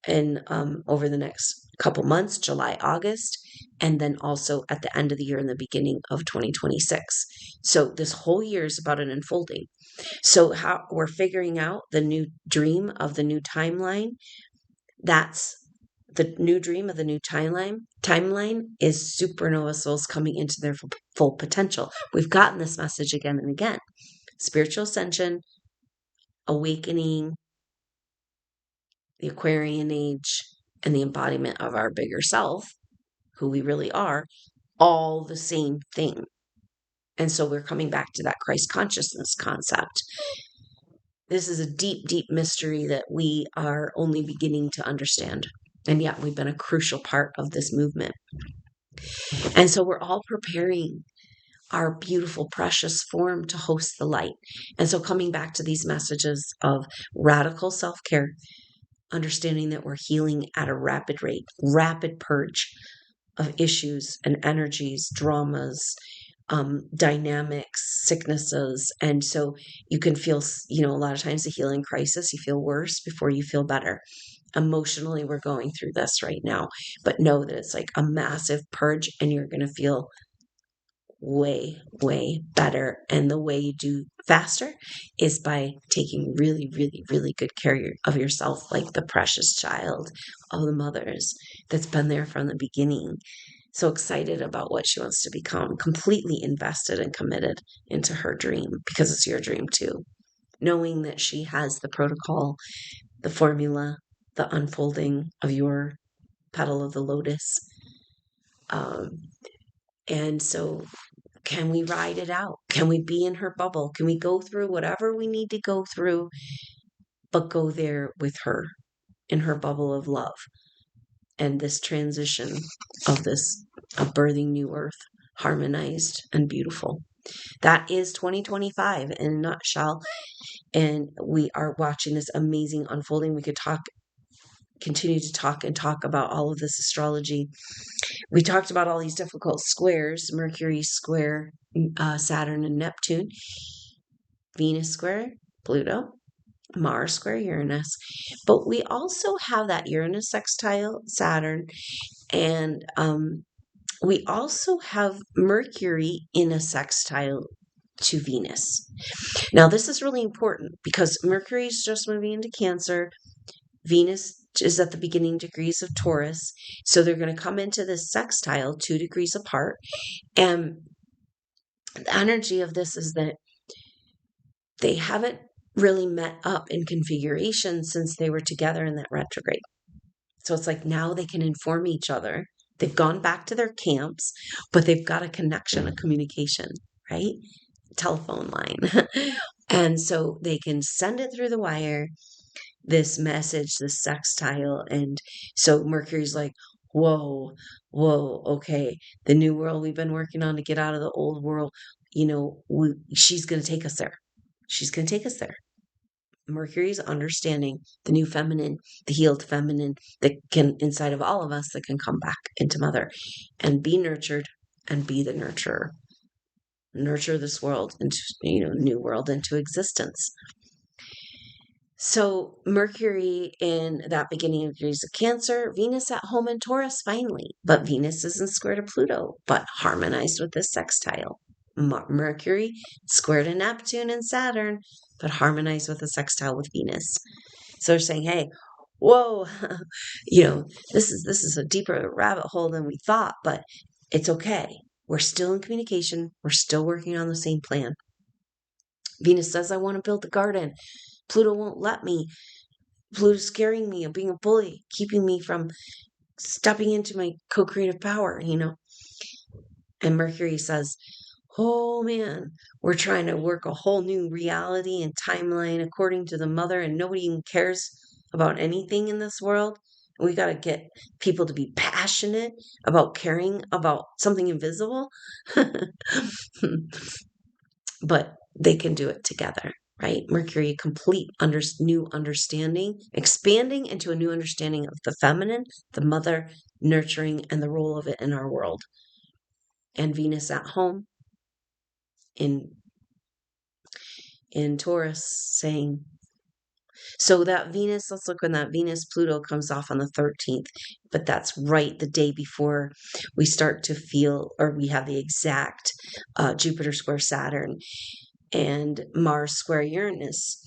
and over the next couple months, July, August, and then also at the end of the year and the beginning of 2026. So this whole year is about an unfolding. So how we're figuring out the new dream of the new timeline. That's the new dream of the new timeline is supernova souls coming into their full potential. We've gotten this message again and again. Spiritual ascension, awakening, the Aquarian age, and the embodiment of our bigger self, who we really are, all the same thing. And so we're coming back to that Christ consciousness concept. This is a deep, deep mystery that we are only beginning to understand. And yet we've been a crucial part of this movement. And so we're all preparing our beautiful, precious form to host the light. And so coming back to these messages of radical self-care, understanding that we're healing at a rapid rate, rapid purge of issues and energies, dramas, dynamics, sicknesses. And so you can feel, a lot of times the healing crisis, you feel worse before you feel better. Emotionally, we're going through this right now, but know that it's like a massive purge and you're going to feel way, way better. And the way you do faster is by taking really, really, really good care of yourself, like the precious child of the mothers that's been there from the beginning. So excited about what she wants to become, completely invested and committed into her dream, because it's your dream too. Knowing that she has the protocol, the formula, the unfolding of your petal of the lotus. And so can we ride it out? Can we be in her bubble? Can we go through whatever we need to go through, but go there with her in her bubble of love? And this transition of birthing new earth, harmonized and beautiful. That is 2025 in a nutshell. And we are watching this amazing unfolding. We could continue to talk about all of this astrology. We talked about all these difficult squares: Mercury square Saturn and Neptune, Venus square Pluto, Mars square Uranus. But we also have that Uranus sextile Saturn, and we also have Mercury in a sextile to Venus. Now, this is really important because Mercury is just moving into Cancer. Venus is at the beginning degrees of Taurus. So they're going to come into this sextile 2 degrees apart. And the energy of this is that they haven't really met up in configuration since they were together in that retrograde. So it's like now they can inform each other. They've gone back to their camps, but they've got a connection, a communication, right? Telephone line. And so they can send it through the wire, this message, this sextile. And so Mercury's like, whoa, whoa, okay. The new world we've been working on to get out of the old world, she's going to take us there. She's going to take us there. Mercury's understanding the new feminine, the healed feminine that can, inside of all of us, that can come back into mother and be nurtured and be the nurturer. Nurture this world into, new world into existence. So Mercury in that beginning of degrees of Cancer, Venus at home in Taurus finally, but Venus isn't square to Pluto, but harmonized with this sextile. Mercury square to Neptune and Saturn, but harmonized with a sextile with Venus. So they're saying, hey, whoa, this is a deeper rabbit hole than we thought, but it's okay. We're still in communication. We're still working on the same plan. Venus says, I want to build the garden. Pluto won't let me. Pluto's scaring me of being a bully, keeping me from stepping into my co-creative power, And Mercury says, oh man, we're trying to work a whole new reality and timeline according to the mother, and nobody even cares about anything in this world. We got to get people to be passionate about caring about something invisible. But they can do it together, right? Mercury, complete new understanding, expanding into a new understanding of the feminine, the mother, nurturing, and the role of it in our world. And Venus at home in Taurus saying, so that Venus, let's look when that Venus Pluto comes off on the 13th, but that's right the day before we start to feel, or we have the exact Jupiter square Saturn and Mars square Uranus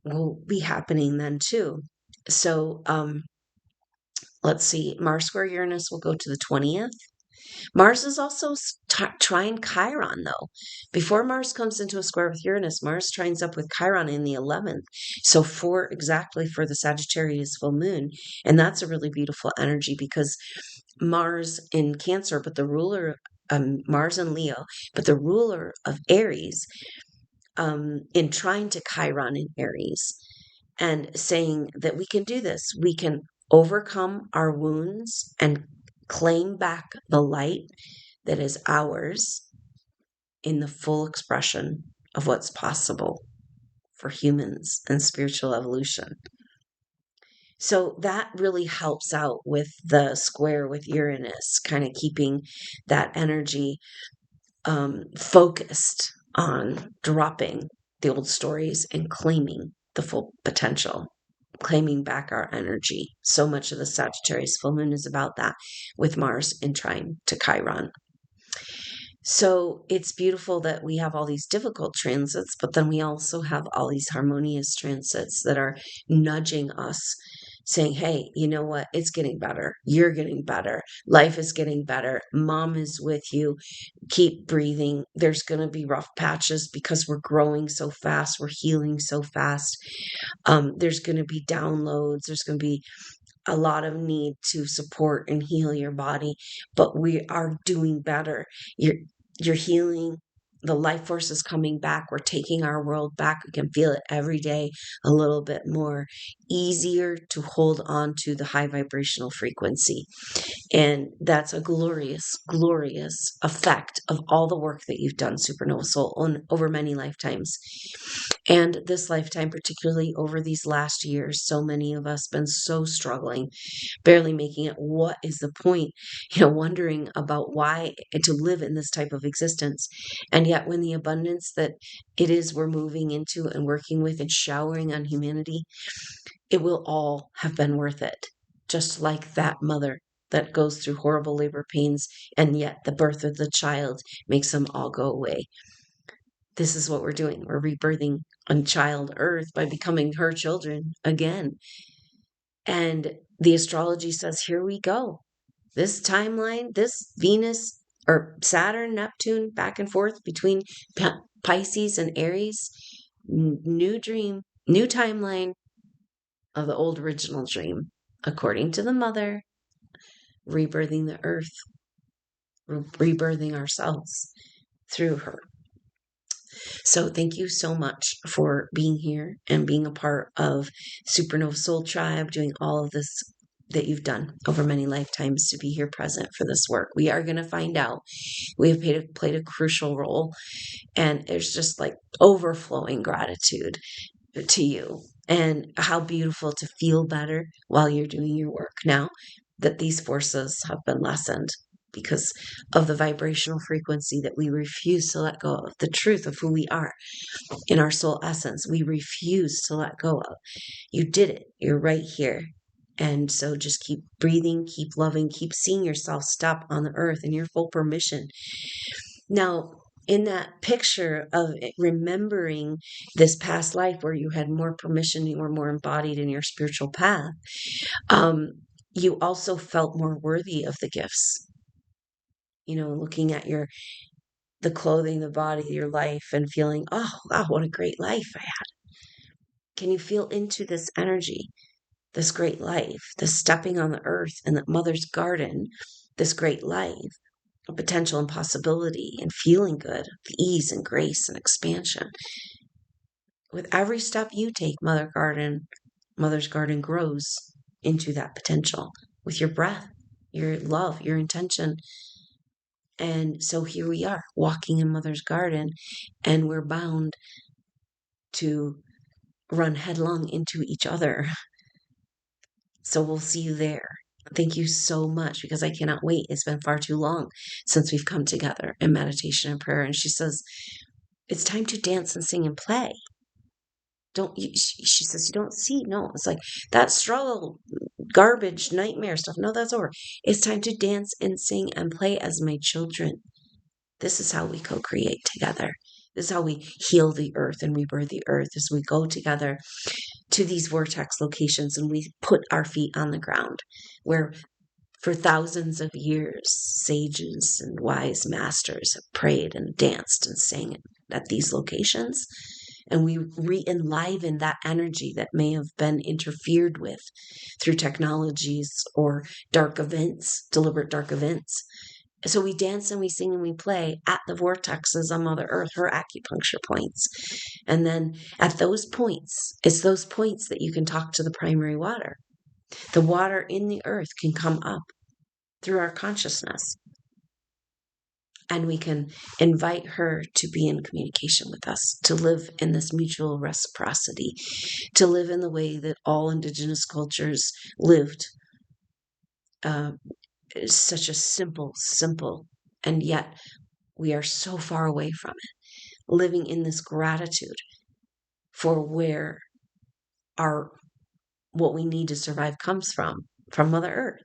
will be happening then too. So let's see, Mars square Uranus will go to the 20th. Mars is also trine Chiron, though. Before Mars comes into a square with Uranus, Mars trines up with Chiron in the 11th. So exactly for the Sagittarius full moon. And that's a really beautiful energy because Mars in Cancer, but the ruler, Mars in Leo, but the ruler of Aries, in trine to Chiron in Aries, and saying that we can do this. We can overcome our wounds and claim back the light that is ours in the full expression of what's possible for humans and spiritual evolution. So that really helps out with the square with Uranus, kind of keeping that energy focused on dropping the old stories and claiming the full potential, claiming back our energy. So much of the Sagittarius full moon is about that, with Mars in trine to Chiron. So it's beautiful that we have all these difficult transits, but then we also have all these harmonious transits that are nudging us, saying, hey, you know what? It's getting better. You're getting better. Life is getting better. Mom is with you. Keep breathing. There's going to be rough patches because we're growing so fast. We're healing so fast. There's going to be downloads. There's going to be a lot of need to support and heal your body, but we are doing better. You're healing. The life force is coming back. We're taking our world back. We can feel it every day a little bit more easier to hold on to the high vibrational frequency. And that's a glorious, glorious effect of all the work that you've done, Supernova Soul, over many lifetimes. And this lifetime, particularly over these last years, so many of us been so struggling, barely making it. What is the point? Wondering about why to live in this type of existence. And yet when the abundance that it is we're moving into and working with and showering on humanity, it will all have been worth it. Just like that mother that goes through horrible labor pains, and yet the birth of the child makes them all go away. This is what we're doing. We're rebirthing on child Earth by becoming her children again. And the astrology says, here we go. This timeline, this Venus or Saturn, Neptune, back and forth between Pisces and Aries, new dream, new timeline of the old original dream, according to the mother, rebirthing the earth, rebirthing ourselves through her. So thank you so much for being here and being a part of Supernova Soul Tribe, doing all of this that you've done over many lifetimes to be here present for this work. We are going to find out. We have played a crucial role, and there's just like overflowing gratitude to you, and how beautiful to feel better while you're doing your work now that these forces have been lessened because of the vibrational frequency that we refuse to let go of, the truth of who we are in our soul essence. We refuse to let go of. You did it. You're right here. And so just keep breathing, keep loving, keep seeing yourself stop on the earth in your full permission. Now, in that picture of remembering this past life where you had more permission, you were more embodied in your spiritual path, you also felt more worthy of the gifts. Looking at the clothing, the body, your life, and feeling, oh, wow, what a great life I had. Can you feel into this energy, this great life, this stepping on the earth and the mother's garden, this great life, a potential and possibility, and feeling good, ease and grace and expansion. With every step you take, Mother's Garden grows into that potential with your breath, your love, your intention. And so here we are walking in Mother's Garden, and we're bound to run headlong into each other. So we'll see you there. Thank you so much, because I cannot wait. It's been far too long since we've come together in meditation and prayer. And she says, it's time to dance and sing and play. She says, you don't see. No, it's like that struggle, garbage, nightmare stuff. No, that's over. It's time to dance and sing and play as my children. This is how we co-create together. This is how we heal the earth and rebirth the earth, as we go together to these vortex locations and we put our feet on the ground where for thousands of years, sages and wise masters have prayed and danced and sang at these locations. And we re-enliven that energy that may have been interfered with through technologies or dark events, deliberate dark events. So we dance and we sing and we play at the vortexes on Mother Earth, her acupuncture points. And then at those points, it's those points that you can talk to the primary water. The water in the earth can come up through our consciousness. And we can invite her to be in communication with us, to live in this mutual reciprocity, to live in the way that all indigenous cultures lived. It's such a simple, and yet we are so far away from it, living in this gratitude for where what we need to survive comes from Mother Earth.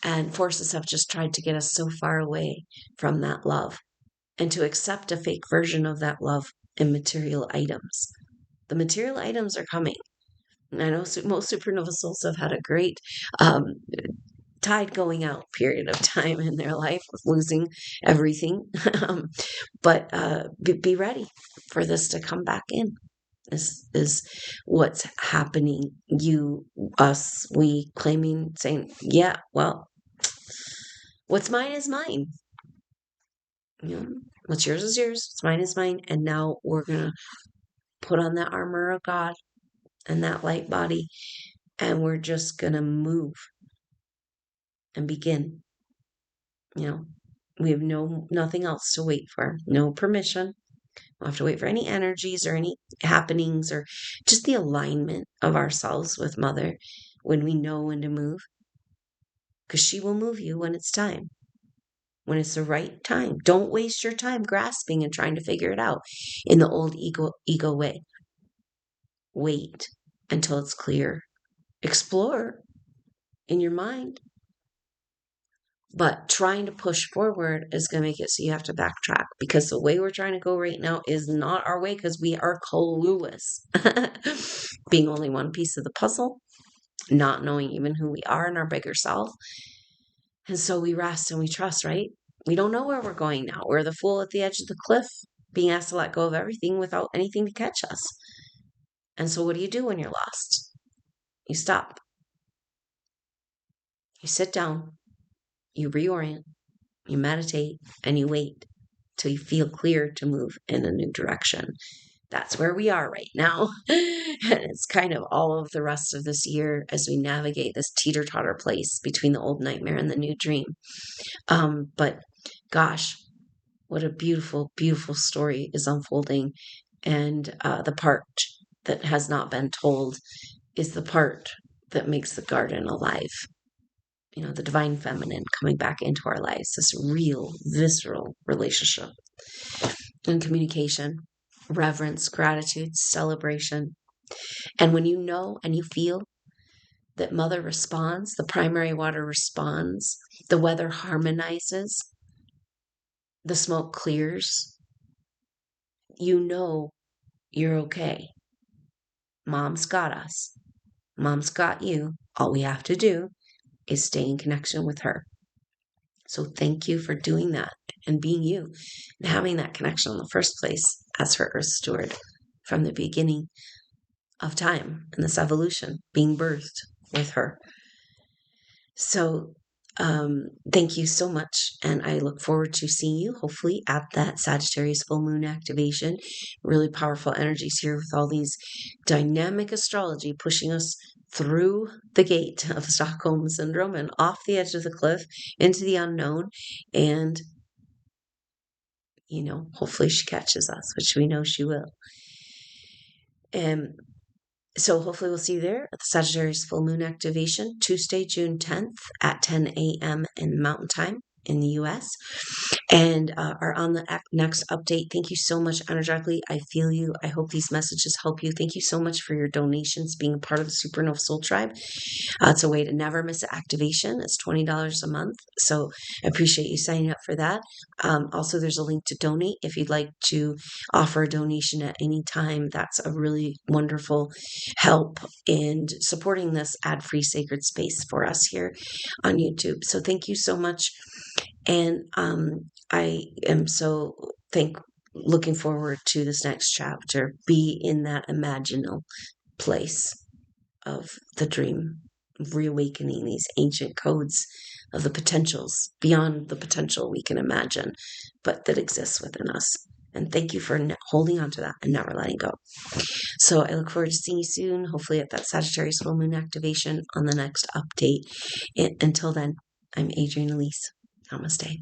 And forces have just tried to get us so far away from that love and to accept a fake version of that love in material items. The material items are coming. And I know most supernova souls have had a great tide going out period of time in their life of losing everything. But be ready for this to come back in. This is what's happening. You, us, we, claiming, saying, yeah, well, what's mine is mine. What's yours is yours. What's mine is mine. And now we're going to put on that armor of God and that light body, and we're just going to move and begin. We have nothing else to wait for. No permission. We don't have to wait for any energies or any happenings, or just the alignment of ourselves with Mother when we know when to move. Because she will move you when it's time. When it's the right time. Don't waste your time grasping and trying to figure it out in the old ego way. Wait until it's clear. Explore in your mind. But trying to push forward is going to make it so you have to backtrack, because the way we're trying to go right now is not our way, because we are clueless. Being only one piece of the puzzle, not knowing even who we are in our bigger self. And so we rest and we trust, right? We don't know where we're going now. We're the fool at the edge of the cliff, being asked to let go of everything without anything to catch us. And so what do you do when you're lost? You stop. You sit down, you reorient, you meditate, and you wait till you feel clear to move in a new direction. That's where we are right now. And it's kind of all of the rest of this year as we navigate this teeter-totter place between the old nightmare and the new dream. But gosh, what a beautiful, beautiful story is unfolding. And the part that has not been told is the part that makes the garden alive. The divine feminine coming back into our lives, this real, visceral relationship and communication, reverence, gratitude, celebration. And when you know and you feel that Mother responds, the primary water responds, the weather harmonizes, the smoke clears, you know you're okay. Mom's got us. Mom's got you. All we have to do is stay in connection with her. So thank you for doing that and being you and having that connection in the first place as her earth steward from the beginning of time and this evolution, being birthed with her. So thank you so much. And I look forward to seeing you hopefully at that Sagittarius full moon activation. Really powerful energies here with all these dynamic astrology pushing us through the gate of Stockholm Syndrome and off the edge of the cliff into the unknown. And, hopefully she catches us, which we know she will. And so hopefully we'll see you there at the Sagittarius full moon activation, Tuesday, June 10th at 10 a.m. in Mountain Time in the U.S. and are on the next update. Thank you so much, energetically. I feel you. I hope these messages help you. Thank you so much for your donations, being a part of the SuperNova Soul Tribe. It's a way to never miss an activation. It's $20 a month. So I appreciate you signing up for that. Also, there's a link to donate if you'd like to offer a donation at any time. That's a really wonderful help in supporting this ad-free sacred space for us here on YouTube. So thank you so much. And I am so looking forward to this next chapter. Be in that imaginal place of the dream, reawakening these ancient codes of the potentials beyond the potential we can imagine, but that exists within us. And thank you for holding on to that and never letting go. So I look forward to seeing you soon, hopefully at that Sagittarius full moon activation on the next update. Until then, I'm Adrienne Elise. Namaste.